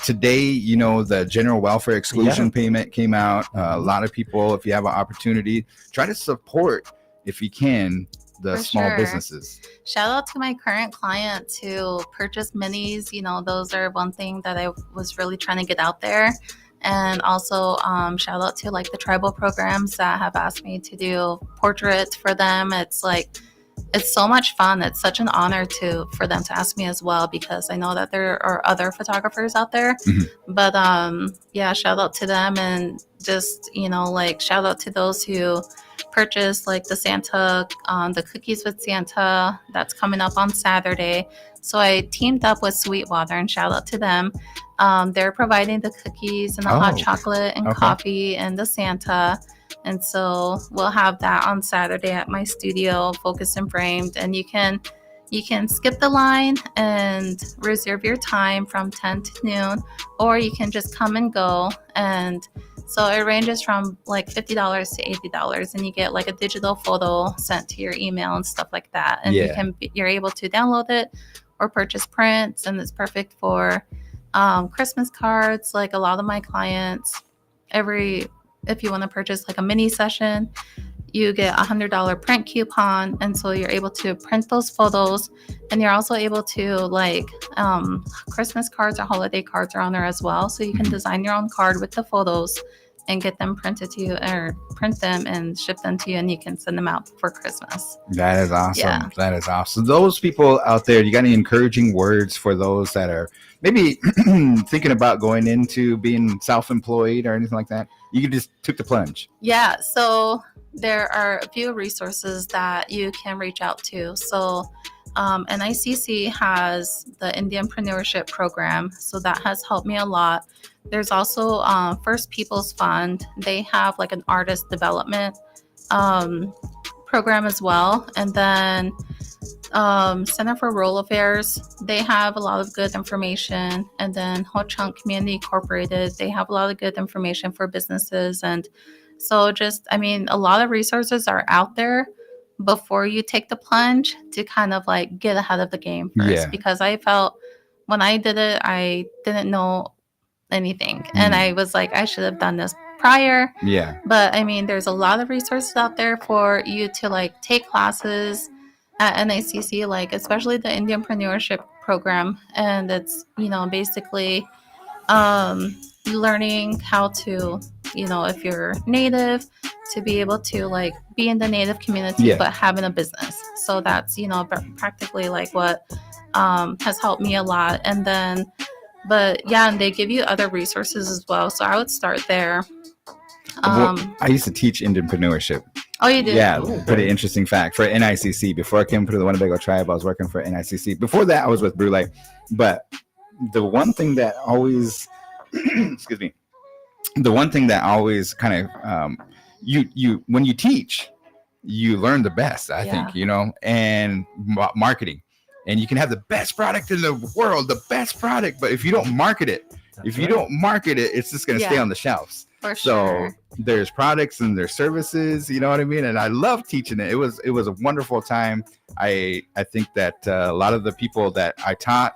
today, the general welfare exclusion payment came out. A lot of people, if you have an opportunity, try to support, if you can, the small businesses. Shout out to my current clients who purchased minis. Those are one thing that I was really trying to get out there. And also shout out to the tribal programs that have asked me to do portraits for them. It's so much fun. It's such an honor for them to ask me as well, because I know that there are other photographers out there. But shout out to them, and just shout out to those who purchased the Santa, the cookies with Santa that's coming up on Saturday. So I teamed up with Sweetwater, and shout out to them. They're providing the cookies and the hot chocolate and coffee and the Santa. And so we'll have that on Saturday at my studio, Focus and Framed. And you can skip the line and reserve your time from 10 to noon, or you can just come and go. And so it ranges from $50 to $80, and you get a digital photo sent to your email and stuff like that. And you're able to download it or purchase prints, and it's perfect for Christmas cards. A lot of my clients, if you want to purchase a mini session, you get $100 print coupon, and so you're able to print those photos, and you're also able to Christmas cards or holiday cards are on there as well, so you can design your own card with the photos and get them printed to you, or print them and ship them to you, and you can send them out for Christmas. That is awesome. Yeah. That is awesome. Those people out there, you got any encouraging words for those that are maybe thinking about going into being self-employed or anything like that? You just took the plunge. Yeah. So there are a few resources that you can reach out to. So NICC has the Indianpreneurship program, so that has helped me a lot. There's also First People's Fund. They have an artist development program as well. And then Center for Rural Affairs, they have a lot of good information. And then Ho Chunk Community Incorporated, they have a lot of good information for businesses. And so a lot of resources are out there before you take the plunge to kind of get ahead of the game first. Because I felt when I did it, I didn't know anything. And I was I should have done this prior. But there's a lot of resources out there for you to take classes at NICC, especially the Indianpreneurship program. And it's, basically learning how to, if you're native, to be able to like be in the native community, Yeah. but having a business. So that's, practically like what has helped me a lot. And then, but yeah, and they give you other resources as well. So I would start there. I used to teach entrepreneurship. Oh, you did? Yeah, pretty interesting fact for NICC. Before I came to the Winnebago Tribe, I was working for NICC. Before that, I was with Brule. But the one thing that always, excuse me, the one thing that always kind of, you when you teach, you learn the best, I think, and marketing. And you can have the best product in the world, the best product, but if you don't market it, it's just going to stay on the shelves. For sure. So there's products and there's services, you know what I mean? And I love teaching it. It was a wonderful time. I think that a lot of the people that I taught,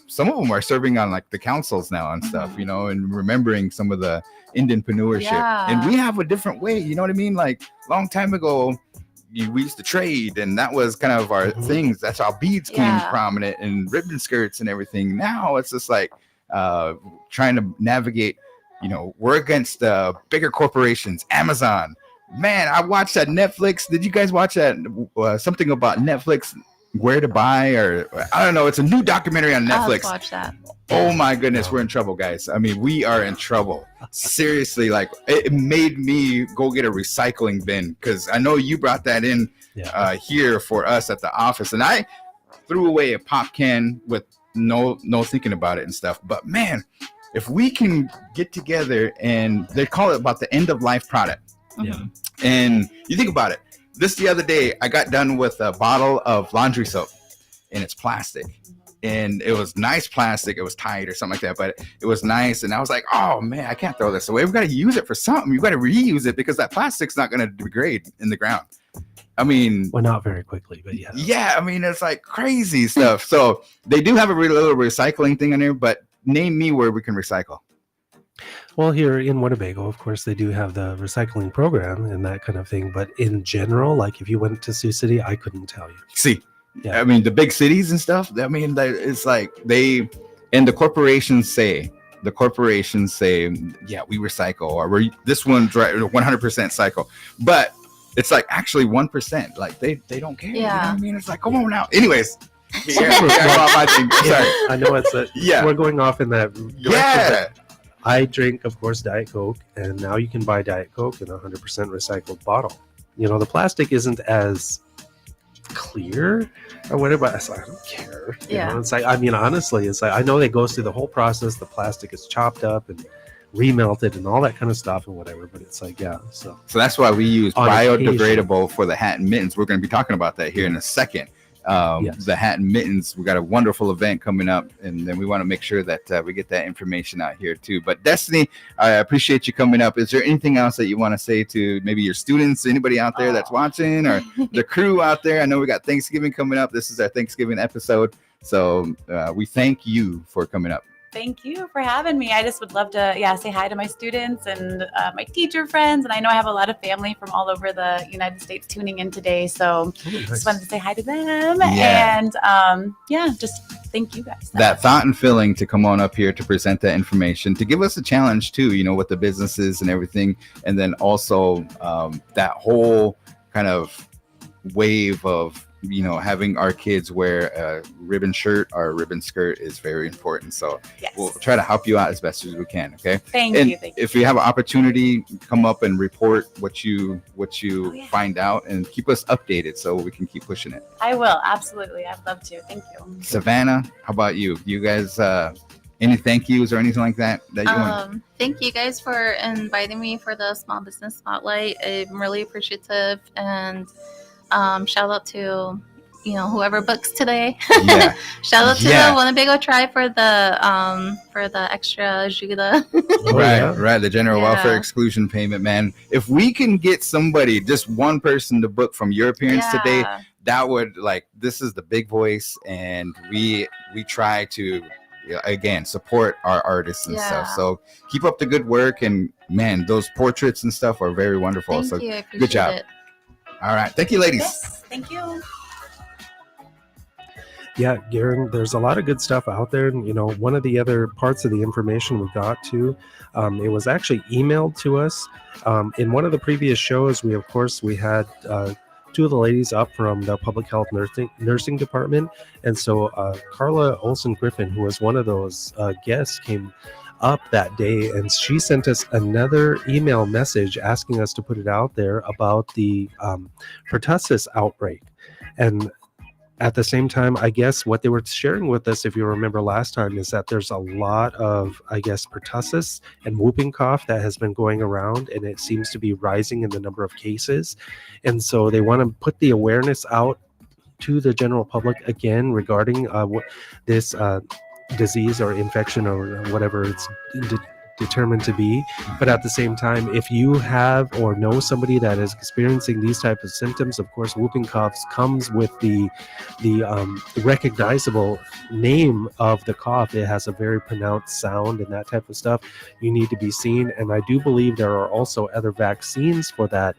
some of them are serving on like the councils now and stuff, and remembering some of the Indianpreneurship. Yeah. And we have a different way, you know what I mean? Like long time ago, we used to trade, and that was kind of our things. That's how beads came prominent and ribbon skirts and everything. Now it's just like trying to navigate. We're against bigger corporations, Amazon. Man, I watched that Netflix. Did you guys watch that? Something about Netflix, Where to Buy, or I don't know. It's a new documentary on Netflix. Let's watch that. Oh my goodness, we're in trouble, guys. I mean, we are in trouble. Seriously, like it made me go get a recycling bin because I know you brought that in here for us at the office, and I threw away a pop can with no thinking about it and stuff. But man, if we can get together, and they call it about the end of life product. Yeah. And you think about it. The other day, I got done with a bottle of laundry soap, and it's plastic. And it was nice plastic. It was tight or something like that, but it was nice. And I was like, oh man, I can't throw this away. We've got to use it for something. You've got to reuse it because that plastic's not going to degrade in the ground. I mean, well, not very quickly, but yeah. Yeah, I mean, it's like crazy stuff. So they do have a little recycling thing in there, but name me where we can recycle. Well, here in Winnebago, of course, they do have the recycling program and that kind of thing. But in general, like if you went to Sioux City, I couldn't tell you. See, yeah. I mean, the big cities and stuff, I mean, it's like and the corporations say, yeah, we recycle, or this one's 100% cycle. But it's like actually 1%. Like they don't care. Yeah. You know what I mean? It's like, come on now. Anyways. Sorry. I know it's we're going off in that direction. Yeah. I drink, of course, Diet Coke, and now you can buy Diet Coke in a 100% recycled bottle. The plastic isn't as clear or whatever, but I don't care. It's like, I mean, honestly, it's like, I know it goes through the whole process. The plastic is chopped up and remelted and all that kind of stuff and whatever, but it's like, yeah. So that's why we use on biodegradable occasion for the hat and mittens. We're going to be talking about that here in a second. Yes. The hat and mittens, we got a wonderful event coming up, and then we want to make sure that we get that information out here too. But Destiny, I appreciate you coming up. Is there anything else that you want to say to maybe your students, anybody out there that's watching, or the crew out there? I know we got Thanksgiving coming up. This is our Thanksgiving episode, so we thank you for coming up. Thank you for having me. I just would love to, say hi to my students and my teacher friends. And I know I have a lot of family from all over the United States tuning in today. So just wanted to say hi to them. Yeah. And just thank you guys. That thought and feeling to come on up here to present that information, to give us a challenge too, with the businesses and everything. And then also that whole kind of wave of, having our kids wear a ribbon shirt or a ribbon skirt is very important. So we'll try to help you out as best as we can. Okay. Thank you. If you have an opportunity, come up and report what you find out and keep us updated so we can keep pushing it. I will. Absolutely. I'd love to. Thank you. Savannah, how about you? You guys, any thank yous or anything like that you want? Thank you guys for inviting me for the Small Business Spotlight. I'm really appreciative, and shout out to whoever books today. Yeah. Shout out to the Winnebago Tribe for the extra Judah. Right. The general welfare exclusion payment, man. If we can get somebody, just one person to book from your appearance today, that would this is the big voice, and we try to again support our artists and stuff. So keep up the good work, and man, those portraits and stuff are very wonderful. Thank you. I appreciate good job. it. All right. Thank you, ladies. Yes, thank you. Yeah, Garen, there's a lot of good stuff out there. And, one of the other parts of the information we got to, it was actually emailed to us. In one of the previous shows, we had two of the ladies up from the public health nursing department. And so Carla Olson Griffin, who was one of those guests, came up that day, and she sent us another email message asking us to put it out there about the pertussis outbreak. And at the same time, I guess what they were sharing with us, if you remember last time, is that there's a lot of, pertussis and whooping cough that has been going around, and it seems to be rising in the number of cases. And so they want to put the awareness out to the general public again regarding this disease or infection or whatever it's determined to be. But at the same time, if you have or know somebody that is experiencing these types of symptoms, of course, whooping coughs comes with the recognizable name of the cough. It has a very pronounced sound and that type of stuff. You need to be seen. And I do believe there are also other vaccines for that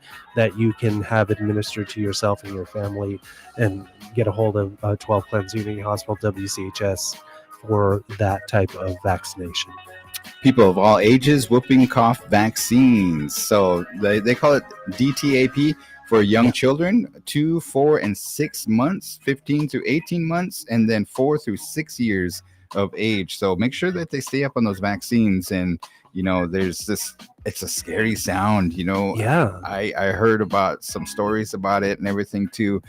you can have administered to yourself and your family, and get a hold of 12 Cleanse Unity Hospital, WCHS, for that type of vaccination. People of all ages, whooping cough vaccines. So they call it DTaP for young children, 2, 4, and 6 months, 15 to 18 months, and then 4 through 6 years of age. So make sure that they stay up on those vaccines. And there's this, it's a scary sound. Yeah, I heard about some stories about it and everything too.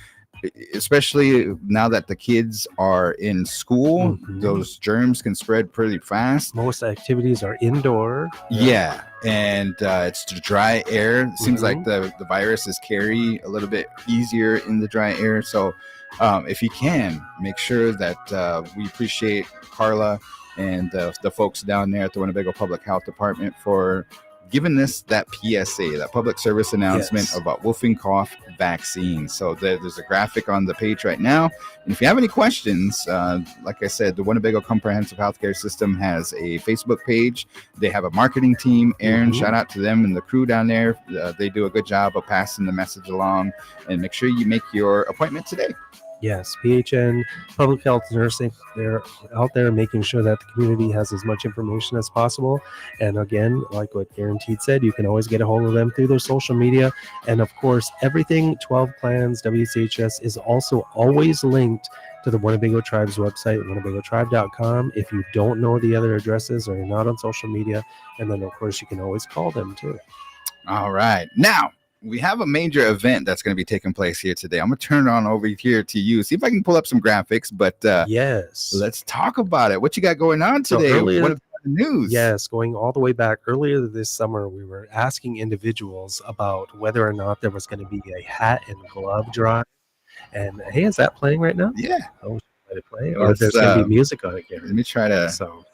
Especially now that the kids are in school, those germs can spread pretty fast. Most activities are indoor. Yeah, and it's the dry air. Seems like the viruses carry a little bit easier in the dry air. So if you can, make sure that we appreciate Carla and the folks down there at the Winnebago Public Health Department for giving that PSA, that public service announcement about whooping cough vaccine. So there's a graphic on the page right now. And if you have any questions, like I said, the Winnebago Comprehensive Healthcare System has a Facebook page. They have a marketing team. Aaron, shout out to them and the crew down there. They do a good job of passing the message along. And make sure you make your appointment today. Yes, PHN, Public Health Nursing, they're out there making sure that the community has as much information as possible. And again, like what Guaranteed said, you can always get a hold of them through their social media. And of course, everything 12 Plans WCHS is also always linked to the Winnebago Tribe's website, winnebagotribe.com, if you don't know the other addresses or you're not on social media. And then, of course, you can always call them too. All right. Now, we have a major event that's going to be taking place here today. I'm going to turn it on over here to you. See if I can pull up some graphics, but yes, let's talk about it. What you got going on today? What about the news? Yes, going all the way back earlier this summer, we were asking individuals about whether or not there was going to be a hat and glove drive. And hey, is that playing right now? Yeah. Oh, let it play? Or there's going to be music on it, Gary. Let me try to. So.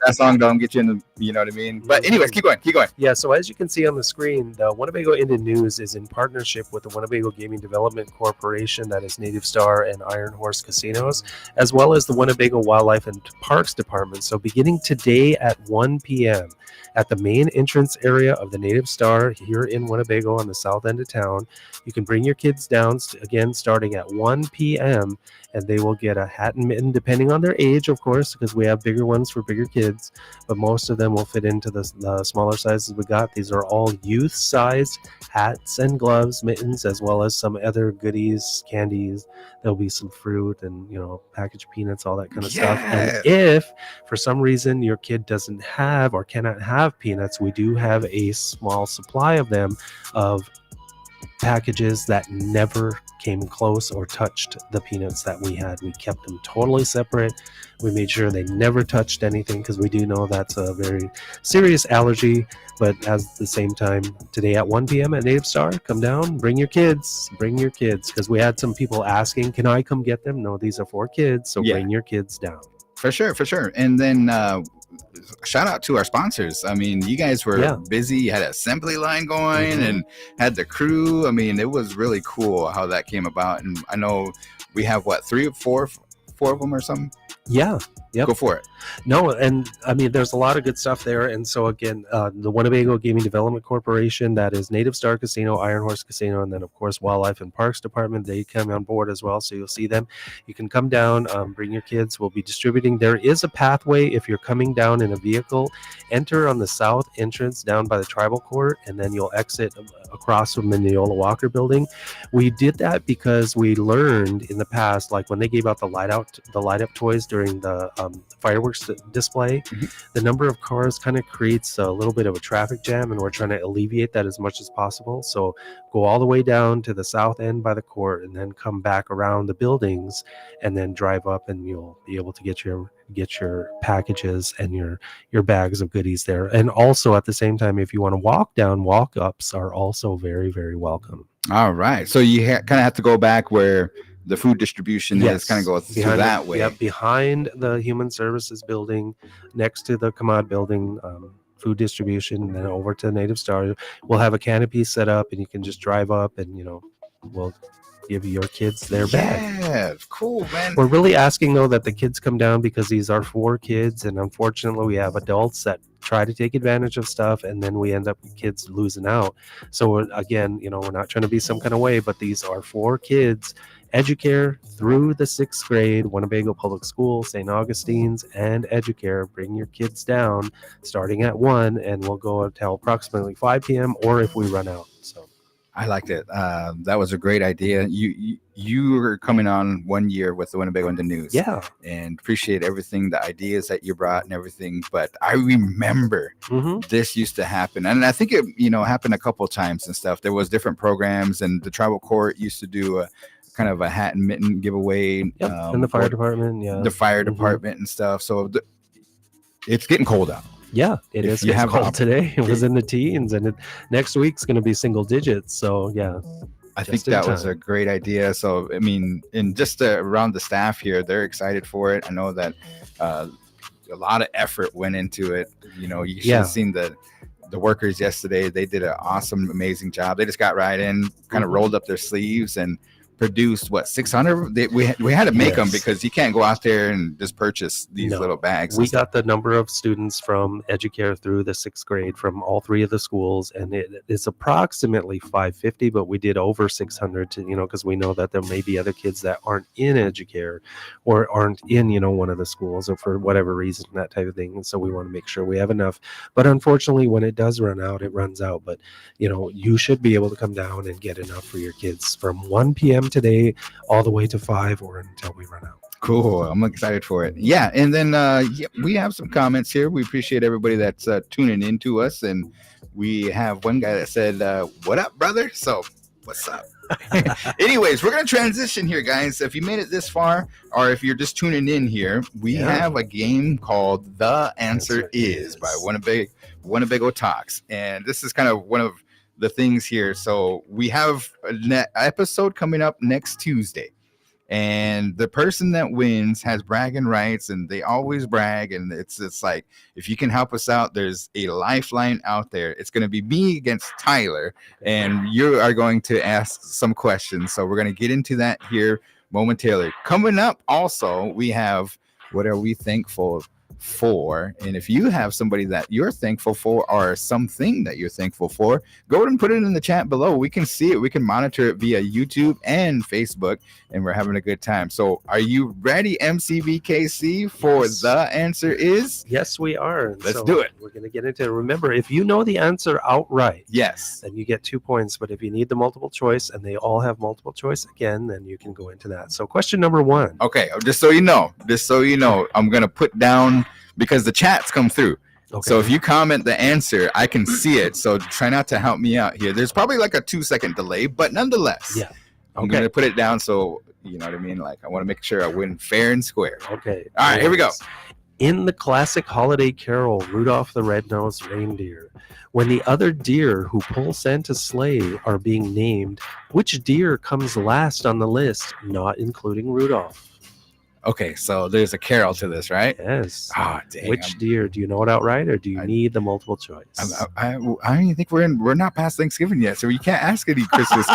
That song don't get you in the, you know what I mean? But anyways, keep going. Yeah, so as you can see on the screen, the Winnebago Indian News is in partnership with the Winnebago Gaming Development Corporation, that is Native Star and Iron Horse Casinos, as well as the Winnebago Wildlife and Parks Department. So beginning today at 1 p.m. at the main entrance area of the Native Star here in Winnebago on the south end of town, you can bring your kids down, again, starting at 1 p.m., and they will get a hat and mitten, depending on their age, of course, because we have bigger ones for bigger kids, but most of them will fit into the smaller sizes we got. These are all youth-sized hats and gloves, mittens, as well as some other goodies, candies. There'll be some fruit and, packaged peanuts, all that kind of stuff. And if, for some reason, your kid doesn't have or cannot have peanuts, we do have a small supply of them, of packages that never came close or touched the peanuts that we had. We kept them totally separate. We made sure they never touched anything, because we do know that's a very serious allergy. But at the same time, today at 1 p.m. at Native Star, come down, bring your kids, because we had some people asking, can I come get them? No, these are for kids, so bring your kids down. For sure. And then shout out to our sponsors. I mean, you guys were busy. You had an assembly line going and had the crew. I mean, it was really cool how that came about. And I know we have 4 4 of them or something? Yeah. Yep. Go for it. No, and I mean, there's a lot of good stuff there. And so again, the Winnebago Gaming Development Corporation, that is Native Star Casino, Iron Horse Casino, and then of course Wildlife and Parks Department, they come on board as well. So you'll see them. You can come down, bring your kids. We'll be distributing. There is a pathway if you're coming down in a vehicle. Enter on the south entrance down by the tribal court, and then you'll exit across from the Neola Walker building. We did that because we learned in the past, like when they gave out the light up toys during the fireworks display, the number of cars kind of creates a little bit of a traffic jam, and we're trying to alleviate that as much as possible. So go all the way down to the south end by the court, and then come back around the buildings, and then drive up, and you'll be able to get your packages and your bags of goodies there. And also at the same time, if you want to walk down, walk-ups are also very, very welcome. All right. So you kind of have to go back where the food distribution is, kind of go through that way. Yeah, behind the Human Services building, next to the Commod building, food distribution, and then over to Native Star. We'll have a canopy set up, and you can just drive up, and we'll give your kids their bag. Yeah, cool, man. We're really asking though that the kids come down, because these are for kids, and unfortunately we have adults that try to take advantage of stuff, and then we end up with kids losing out. So again, we're not trying to be some kind of way, but these are for kids. Educare through the 6th grade, Winnebago Public School, St. Augustine's, and Educare. Bring your kids down starting at 1, and we'll go until approximately 5 p.m. or if we run out. So I liked it. That was a great idea. You were coming on 1 year with the Winnebago Indian News. Yeah. And appreciate everything, the ideas that you brought and everything. But I remember this used to happen. And I think it, happened a couple of times and stuff. There was different programs, and the tribal court used to do a kind of a hat and mitten giveaway. And the fire department. Yeah. The fire department and stuff. So it's getting cold out. Yeah, it is. You have cold today. It was in the teens, and next week's going to be single digits. So yeah, I think that was a great idea. So I mean, and just around the staff here, they're excited for it. I know that a lot of effort went into it. You should have seen the workers yesterday. They did an awesome, amazing job. They just got right in, kind of rolled up their sleeves, and produced 600. We had to make them, because you can't go out there and just purchase these little bags. We got the number of students from Educare through the 6th grade from all 3 of the schools, and it's approximately 550, but we did over 600 to because we know that there may be other kids that aren't in Educare or aren't in one of the schools, or for whatever reason, that type of thing. And so we want to make sure we have enough. But unfortunately, when it does run out, it runs out. But you should be able to come down and get enough for your kids from 1 p.m. today all the way to 5, or until we run out. Cool. I'm excited for it. Yeah. And then we have some comments here. We appreciate everybody that's tuning in to us. And we have one guy that said, what up, brother? So what's up? Anyways, we're going to transition here, guys. If you made it this far, or if you're just tuning in here, we have a game called The Answer Is by Winnebago Talks. And this is kind of one of the things here. So we have an episode coming up next Tuesday, and the person that wins has bragging rights, and they always brag. And it's like, if you can help us out, there's a lifeline out there. It's going to be me against Tyler, and you are going to ask some questions. So we're going to get into that here momentarily. Coming up also, we have what are we thankful for? And if you have somebody that you're thankful for, or something that you're thankful for, go ahead and put it in the chat below. We can see it. We can monitor it via YouTube and Facebook, and we're having a good time. So are you ready, MCVKC, for The Answer Is? Yes, we are. Let's do it. We're going to get into it. Remember, if you know the answer outright, then you get 2 points. But if you need the multiple choice, and they all have multiple choice again, then you can go into that. So question number 1. Okay, just so you know, I'm going to put down, because the chats come through. Okay. So if you comment the answer, I can see it. So try not to help me out here. There's probably like a 2-second delay, but nonetheless, I'm going to put it down. So, you know what I mean? Like, I want to make sure I win fair and square. Okay. All right, here we go. In the classic holiday carol, Rudolph the Red-Nosed Reindeer, when the other deer who pull Santa's sleigh are being named, which deer comes last on the list, not including Rudolph? Okay, so there's a carol to this, right? Yes. Ah, dang. Which deer? Do you know it outright, or do you need the multiple choice? I don't even think we're not past Thanksgiving yet, so you can't ask any Christmas.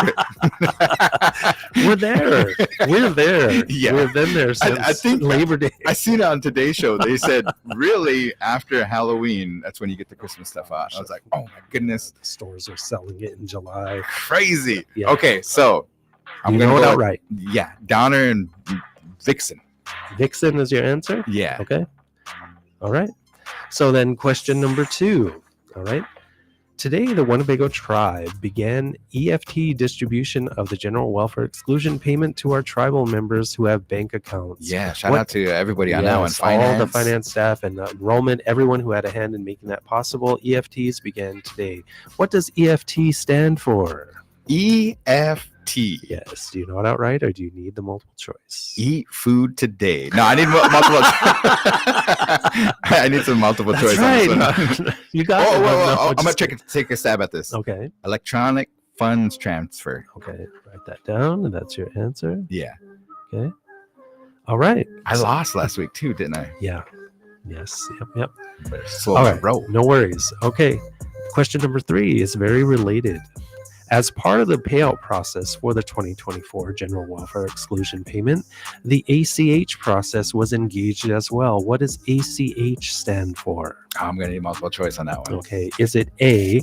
We're there. We're there. Yeah. We've been there since I think Labor Day. I seen it on Today's Show. They said really after Halloween, that's when you get the Christmas stuff out. I was like, oh my goodness, The stores are selling it in July. crazy. Yeah. Okay, so I'm You gonna know it go outright. Yeah, Downer and Vixen. Vixen is your answer? Yeah. Okay. All right. So then question number 2. All right. Today, the Winnebago tribe began EFT distribution of the general welfare exclusion payment to our tribal members who have bank accounts. Yeah, shout out to everybody on that one. Yes, all the finance staff and enrollment, everyone who had a hand in making that possible. EFTs began today. What does EFT stand for? EFT. Yes. Do you know it outright, or do you need the multiple choice? Eat food today. No, I need multiple. I need some multiple That's choice. right. On this one. You got it. I'm gonna take a stab at this. Okay. Electronic funds transfer. Okay. Write that down, and that's your answer. Yeah, Okay. All right. I lost last week too, didn't I? Yeah. Yes. Yep. Slow All my right. roll. No worries. Okay. Question number 3 is very related. As part of the payout process for the 2024 General Welfare Exclusion Payment, the ACH process was engaged as well. What does ACH stand for? I'm going to need multiple choice on that one. Okay. Is it A,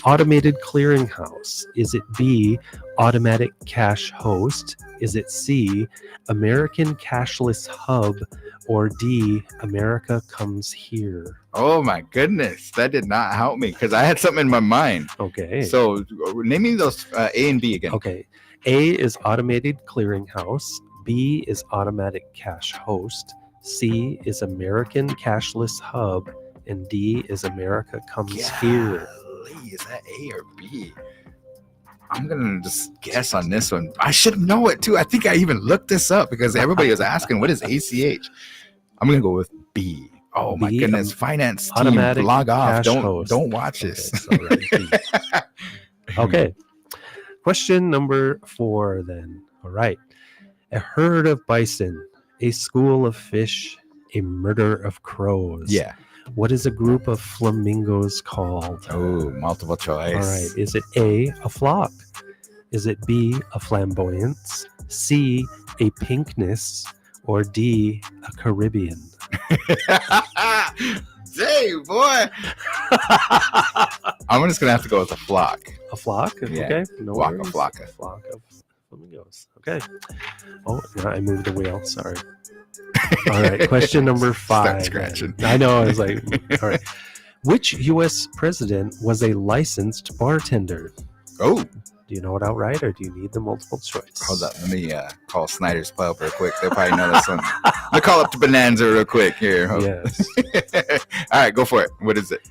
automated clearinghouse? Is it B, automatic cash host? Is it C, American cashless hub? Or D, America comes here? Oh my goodness, that did not help me because I had something in my mind. Okay. So name me those A and B again. Okay. A is automated clearinghouse. B is automatic cash host. C is American cashless hub. And D is America comes here. Golly, is that A or B? I'm gonna just guess on this one. I should know it too. I think I even looked this up because everybody was asking what is ACH. I'm gonna go with B. Oh my B, goodness, finance team, automatic log off. cash host. Don't watch this. Okay, so B. Okay. Question number 4 then. All right. A herd of bison, a school of fish, a murder of crows. Yeah. What is a group of flamingos called? Oh, multiple choice. All right. Is it A, a flock? Is it B, a flamboyance? C, a pinkness? Or D, a Caribbean? Dang, boy. I'm just gonna have to go with a flock. A flock? Yeah. Okay. No Flock of worries. flocka. A flock of flamingos. Okay. Oh, yeah, I moved the wheel. Sorry. All right. Question number 5. Start scratching. I know. I was like, all right. Which U.S. president was a licensed bartender? Oh, Do you know it outright, or do you need the multiple choice? hold up. Let me call Snyder's Pub real quick. They'll probably know this one. Let me call up to Bonanza real quick here. Hold- Yes. All right, go for it. What is it?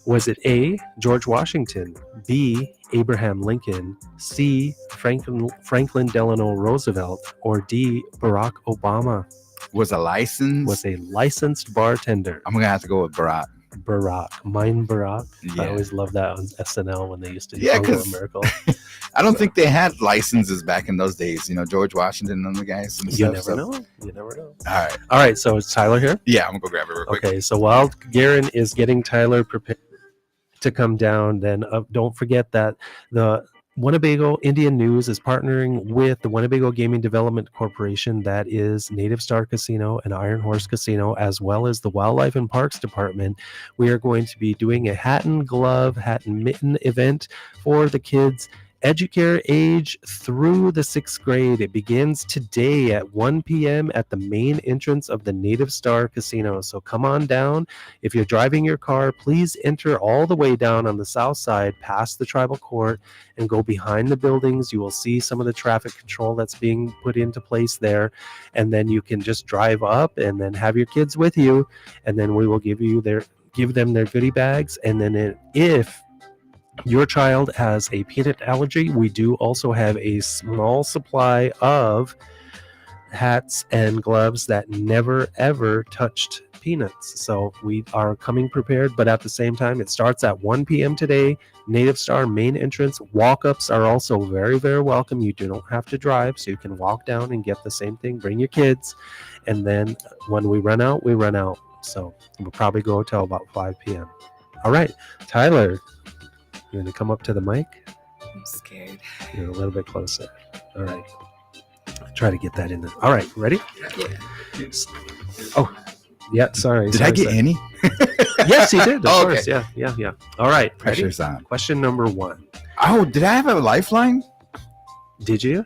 Was it A, George Washington, B, Abraham Lincoln, C, Franklin Delano Roosevelt, or D, Barack Obama? Was a license? Was a licensed bartender. I'm gonna have to go with Barack. Barack. Mine Barack. I Yeah. always loved that on SNL when they used to do Yeah, Congo 'cause- Miracle. I don't think they had licenses back in those days. You know, George Washington and the guys and You stuff. never know. You never know. All right. All right, so it's Tyler here. Yeah, I'm gonna go grab it real quick. Okay, so while Garan is getting Tyler prepared to come down, then don't forget that the Winnebago Indian News is partnering with the Winnebago Gaming Development Corporation, that is Native Star Casino and Iron Horse Casino, as well as the Wildlife and Parks Department. We are going to be doing a hat and glove, hat and mitten event for the kids Educare age through the 6th grade. It begins today at 1 p.m. at the main entrance of the Native Star Casino. So come on down. If you're driving your car, please enter all the way down on the south side past the tribal court and go behind the buildings. You will see some of the traffic control that's being put into place there. And then you can just drive up and then have your kids with you. And then we will give them their goodie bags. And then if your child has a peanut allergy, we do also have a small supply of hats and gloves that never ever touched peanuts. So we are coming prepared, but at the same time, it starts at 1 p.m. today. Native Star main entrance. Walk-ups are also very, very welcome. You do not have to drive, so you can walk down and get the same thing. Bring your kids. And then when we run out, we run out. So we'll probably go till about 5 p.m. All right, Tyler, you're going to come up to the mic. I'm scared. You're a little bit closer. All right. Try to get that in there. All right, ready? Yeah. Oh, yeah, sorry. Did I get sorry. any? Yes, you did. Of Oh, course. okay. Yeah. All right. Ready? Pressure's on. Question number 1. Oh, did I have a lifeline? Did you?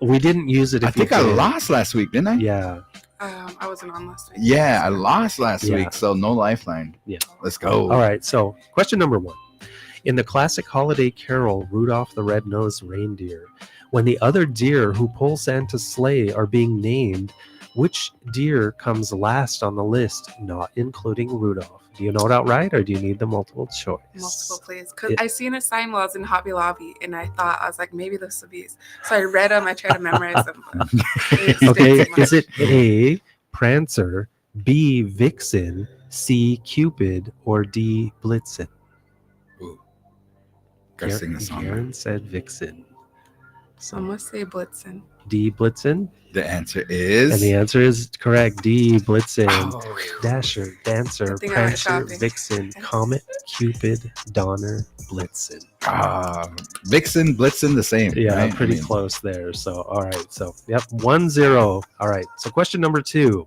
We didn't use it. If I think you I did. lost last week, didn't I? Yeah. I wasn't on last week. Yeah, I lost last Yeah. week, so no lifeline. Yeah. Let's go. All right. So, question number 1. In the classic holiday carol, Rudolph the Red-Nosed Reindeer, when the other deer who pull Santa's sleigh are being named, which deer comes last on the list, not including Rudolph? Do you know it outright, or do you need the multiple choice? Multiple plays. Because I seen a sign while I was in Hobby Lobby, and I was like, maybe this will be. So I read them. I tried to memorize them. But it just Okay, didn't too much. is it A, Prancer, B, Vixen, C, Cupid, or D, Blitzen? Gotta sing the song. Garan said Vixen. So I'm going to say Blitzen. D, Blitzen? The answer is. And the answer is correct. D, Blitzen. Oh. Dasher, Dancer, Good thing I went Prancer, shopping. Vixen, Comet, Cupid, Donner, Blitzen. Vixen, Blitzen, the same. Yeah, right? pretty I mean, close there. So, all right. So, yep, 1-0. All right. So, question number 2.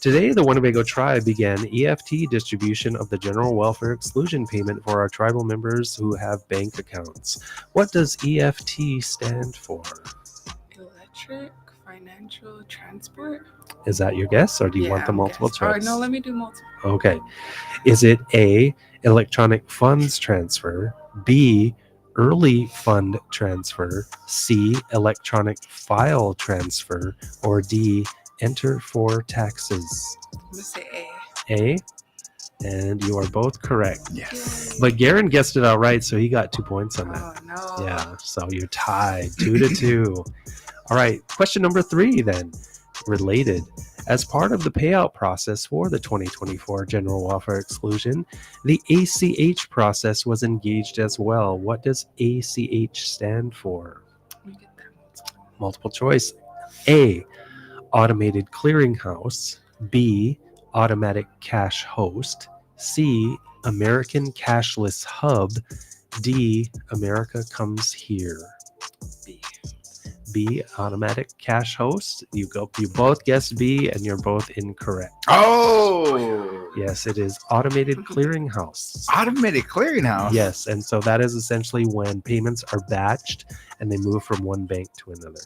Today, the Winnebago tribe began EFT distribution of the general welfare exclusion payment for our tribal members who have bank accounts. What does EFT stand for? Electric, financial, transport. Is that your guess, or do you want the I'm multiple guessing. Or choice? no, let me do multiple. Okay. Is it A, electronic funds transfer, B, early fund transfer, C, electronic file transfer, or D, enter for taxes? I'm going to say A. A, and you are both correct. Yes. But Garan guessed it outright, so he got 2 points on that. Oh, no. Yeah, so you're tied 2-2. All right, question number 3 then. Related. As part of the payout process for the 2024 General Welfare Exclusion, the ACH process was engaged as well. What does ACH stand for? Let me get that Multiple choice. A, automated clearinghouse. B, automatic cash host. C, American cashless hub. D, America comes here. B, automatic cash host. You both guessed B, and you're both incorrect. Oh. Yes, it is automated clearinghouse. Automated clearinghouse. Yes, and so that is essentially when payments are batched and they move from one bank to another.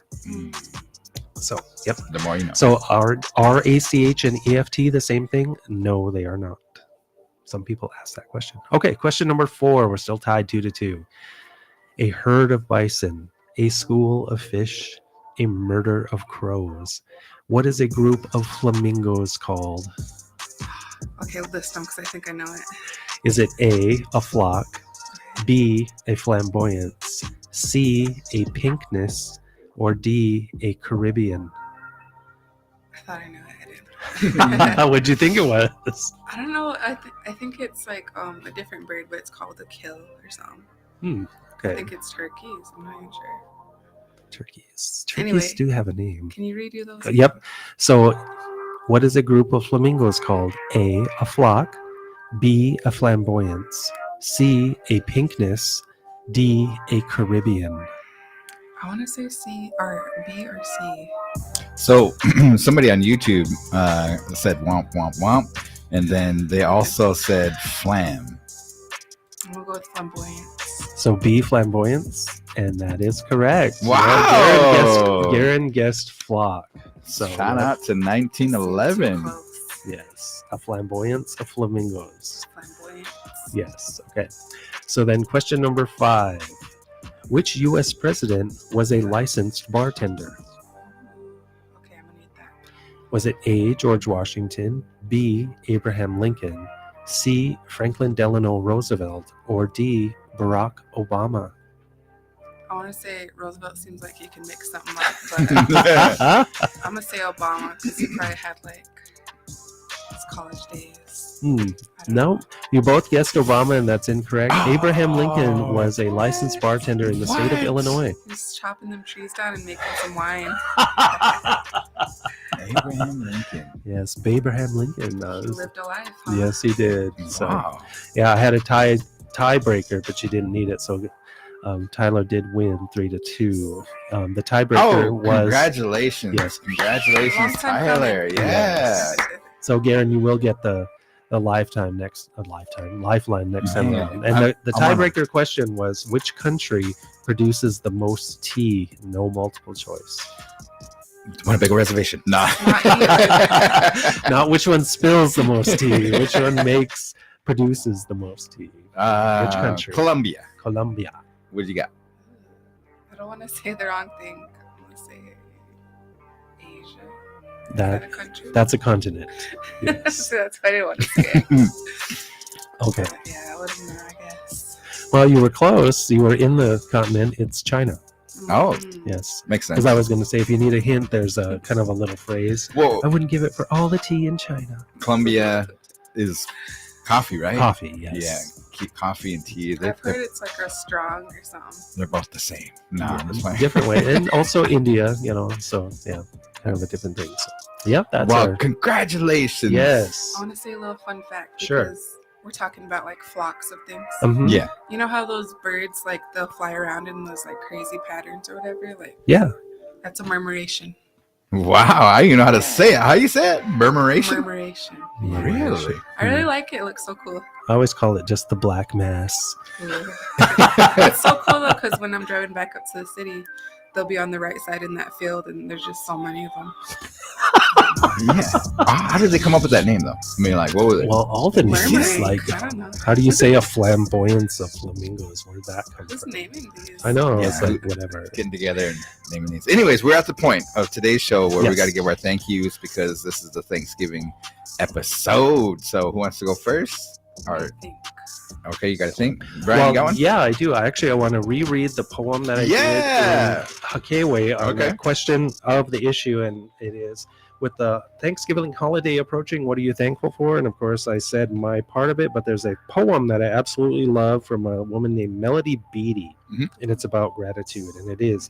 So, yep. The more you know. So are ACH and EFT the same thing? No, they are not. Some people ask that question. Okay, question number 4. We're still tied 2-2. A herd of bison, a school of fish, a murder of crows. What is a group of flamingos called? Okay, list them because I think I know it. Is it A, a flock, B, a flamboyance, C, a pinkness, or D, a Caribbean? I thought I knew it. I didn't. What'd you think it was? I don't know. I think it's like a different bird, but it's called a kill or something. I Okay. think it's turkeys. I'm not even sure. Turkeys Anyway. do have a name. Can you redo those? Yep. So, what is a group of flamingos called? A, a flock, B, a flamboyance, C, a pinkness, D, a Caribbean. I want to say C or B or C. So somebody on YouTube said womp womp womp, and then they also said flam. I'm gonna go with flamboyance. So B, flamboyance, and that is correct. Wow. Garan guessed flock. So Shout out to Too 1911. close. yes, a flamboyance of flamingos. Flamboyance. Yes. Okay. So then, question number 5: which U.S. president was a licensed bartender? Okay, I'm gonna need that. Was it A, George Washington, B, Abraham Lincoln, C, Franklin Delano Roosevelt, or D, Barack Obama? I want to say Roosevelt seems like he can mix something up, but I'm gonna say Obama because he probably had like his college days. Hmm. I don't No, know. you both guessed Obama, and that's incorrect. Abraham Lincoln was a licensed bartender in the state of What? Illinois. Just chopping them trees down and making some wine. Abraham Lincoln. Yes, Abraham Lincoln. He lived a life, huh? Yes, he did. So, Wow. yeah, I had a tiebreaker, but you didn't need it. So Tyler did win 3-2. The tiebreaker Oh, was congratulations. Yes. Long Congratulations, time Tyler. coming. Yeah. so Garan, you will get the lifeline next time Man, around. And the I'm on tiebreaker question was, which country produces the most tea? No multiple choice. Winnebago Reservation. Nah. Not which one spills the most tea. Which one produces the most tea? Which country? Colombia. Colombia. What do you got? I don't want to say the wrong thing. I'm going to say Asia. Is That a country? that's a continent. Yes. So that's what I didn't want to say. Okay. But yeah, I wouldn't know, I guess. Well, you were close. You were in the continent. It's China. Oh. Mm. Yes. Makes sense. Because I was going to say, if you need a hint, there's a kind of a little phrase. Well, I wouldn't give it for all the tea in China. Colombia is coffee, right? Coffee, yes. Yeah. Coffee and tea. I've heard it's like a strong or something. They're both the same. Nah, that's fine. Different way. And also India, so yeah, kind of a different thing. So, yep, that's Well, our, congratulations. yes. I want to say a little fun fact. Sure. Because we're talking about like flocks of things. Mhm. Yeah. You know how those birds, like, they'll fly around in those like crazy patterns or whatever? Like, Yeah. that's a murmuration. Wow. I don't even know how to say it. How you say it? Murmuration? Murmuration. Really? I really like it. It looks so cool. I always call it just the black mass. It's so cool though, because when I'm driving back up to the city, they'll be on the right side in that field, and there's just so many of them. Yeah. How did they come up with that name, though? I mean, like, what was it? Well, all the names, Murmuring. like, I don't know. how do you say a flamboyance of flamingos? Where did that come Who's from? naming these? I know, Yeah. it's like whatever. Getting together and naming these. Anyways, we're at the point of today's show where we Yes. got to give our thank yous because this is the Thanksgiving episode. So, who wants to go first? I Or think. okay, you got to think. Brian, you got one? Yeah, I do. I want to reread the poem that I Yeah. did in Hakewe on Okay. the question of the issue, and it is, with the Thanksgiving holiday approaching, what are you thankful for? And of course, I said my part of it, but there's a poem that I absolutely love from a woman named Melody Beattie, Mhm. and it's about gratitude, and it is,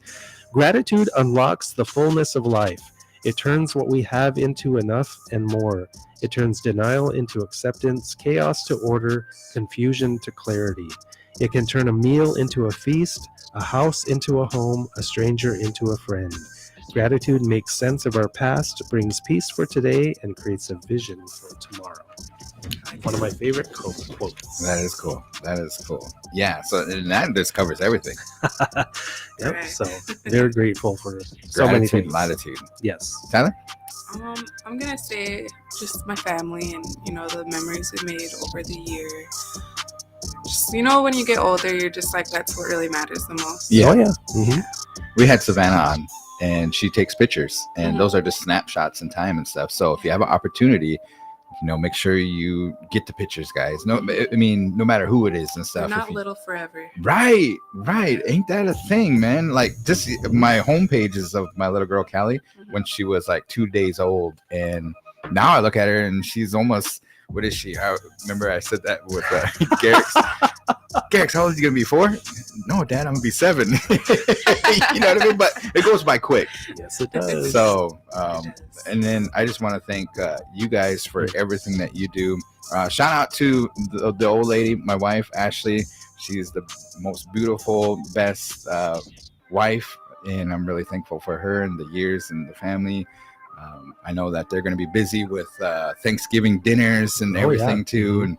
gratitude unlocks the fullness of life. It turns what we have into enough and more. It turns denial into acceptance, chaos to order, confusion to clarity. It can turn a meal into a feast, a house into a home, a stranger into a friend. Gratitude makes sense of our past, brings peace for today, and creates a vision for tomorrow. One of my favorite quotes. That is cool. That is cool. Yeah. So, and that just covers everything. Yep. Right. So very grateful for so many Gratitude, things. latitude. Yes. Tyler? I'm gonna say just my family and the memories we made over the year. Just when you get older, you're just like, that's what really matters the most. Yeah. Oh yeah. Mm-hmm. We had Savannah on, and she takes pictures, and Mhm. those are just snapshots in time and stuff. So if you have an opportunity, make sure you get the pictures, guys. No, I mean, no matter who it is and You're stuff. not if you- little forever. Right. Ain't that a thing, man? Like, just my homepage is of my little girl Callie when she was like 2 days old, and now I look at her and she's almost. What is she? I remember I said that with Garrick's. Garrick's, how old is he gonna be? 4? No, Dad, I'm gonna be 7. You know what I mean? But it goes by quick. Yes, it does. So, and then I just want to thank you guys for everything that you do. Shout out to the old lady, my wife, Ashley. She's the most beautiful, best wife, and I'm really thankful for her and the years and the family. I know that they're going to be busy with Thanksgiving dinners and everything too, and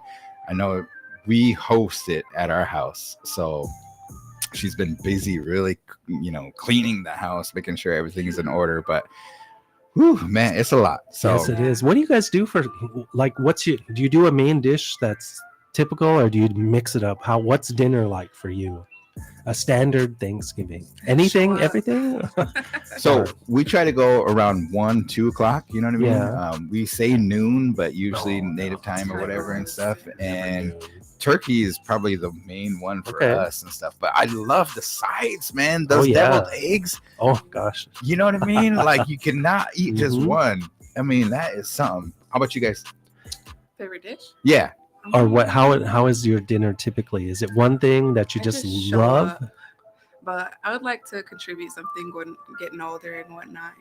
I know we host it at our house, so she's been busy really cleaning the house, making sure everything's in order. But whew, man, it's a lot. So yes, it is. What do you guys do for, like, do you do a main dish that's typical, or do you mix it up? What's dinner like for you? A standard Thanksgiving? Anything, Sure. everything? So we try to go around 1-2 o'clock, you know what I mean? Yeah. We say noon, but usually native no, time or whatever and stuff. Never And knew. turkey is probably the main one for Okay. us and stuff. But I love the sides, man. Those Oh, yeah. deviled eggs. Oh gosh. You know what I mean? Like, you cannot eat just Mhm. one. I mean, that is something. How about you guys? Favorite dish? Yeah. Or what? How is your dinner typically? Is it one thing that you I just show love? up, but I would like to contribute something when getting older and whatnot.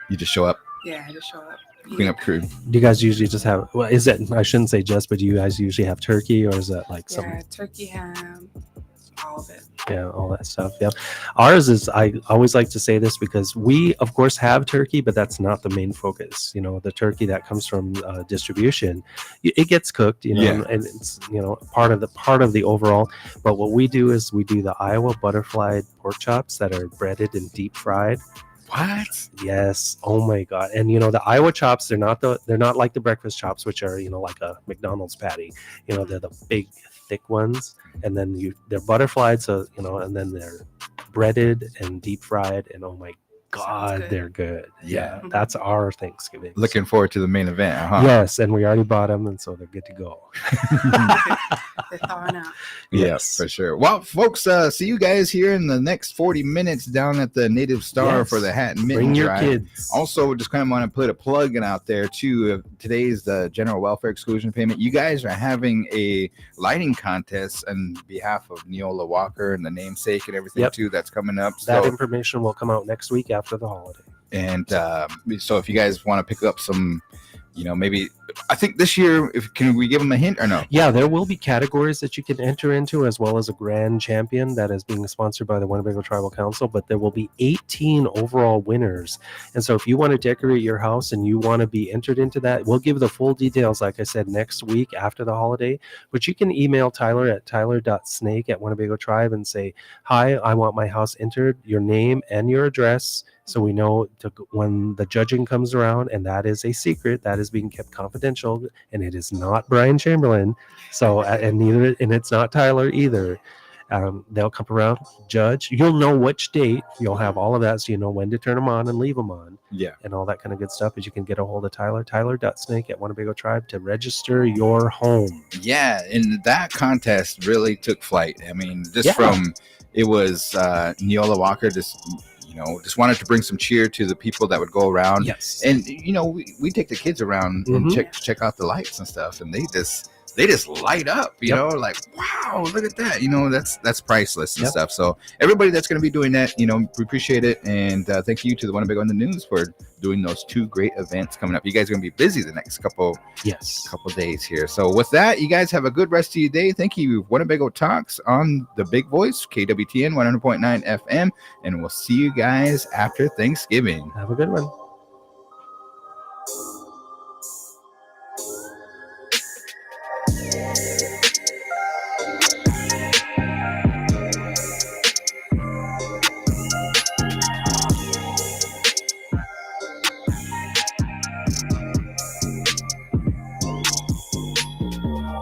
You just show up, Yeah, I just show up. clean up crew. Do you guys usually just have? Well, is it? I shouldn't say just, but do you guys usually have turkey, or is that like some? Yeah, turkey, ham, all of it. Yeah, all that stuff. Yeah, ours is. I always like to say this because we, of course, have turkey, but that's not the main focus. The turkey that comes from distribution, it gets cooked. Yeah. And it's part of the overall. But what we do is we do the Iowa butterfly pork chops that are breaded and deep fried. What? Yes. Oh my God. And the Iowa chops, they're not like the breakfast chops, which are like a McDonald's patty. They're the big thick ones, and then they're butterflied, so and then they're breaded and deep fried, and oh my God, good. they're good. Yeah. That's our Thanksgiving. Looking forward to the main event, huh? Yes, and we already bought them, and so they're good to go. They're thawing out. Yes, for sure. Well, folks, see you guys here in the next 40 minutes down at the Native Star Yes. for the Hat and Mitten Bring your Drive. kids. Also, just kind of want to put a plug in out there too. Today's the general welfare exclusion payment. You guys are having a lighting contest on behalf of Neola Walker and the namesake and everything Yep. too. That's coming up. That So, information will come out next week after the holiday. and so if you guys want to pick up some, maybe I think this year, can we give them a hint or no? Yeah, there will be categories that you can enter into, as well as a grand champion that is being sponsored by the Winnebago Tribal Council, but there will be 18 overall winners. And so if you want to decorate your house and you want to be entered into that, we'll give the full details, like I said, next week after the holiday. But you can email Tyler at tyler.snake@Winnebago Tribe and say, hi, I want my house entered, your name and your address, so we know when the judging comes around, and that is a secret that is being kept confidential, and it is not Brian Chamberlain. So, and it's not Tyler either. They'll come around, judge. You'll know which date. You'll have all of that, so you know when to turn them on and leave them on. Yeah. And all that kind of good stuff. Is you can get a hold of Tyler, tyler.snake@Winnebago Tribe to register your home. Yeah, and that contest really took flight. I mean, it was Neola Walker just wanted to bring some cheer to the people that would go around. Yes. And we take the kids around and check out the lights and stuff, and they just light up, like, wow, look at that. That's priceless and stuff. So everybody that's going to be doing that, we appreciate it. And thank you to the Winnebago in the News for doing those two great events coming up. You guys are going to be busy the next couple days here. So with that, you guys have a good rest of your day. Thank you. Winnebago Talks on the big voice, KWTN 100.9 FM. And we'll see you guys after Thanksgiving. Have a good one.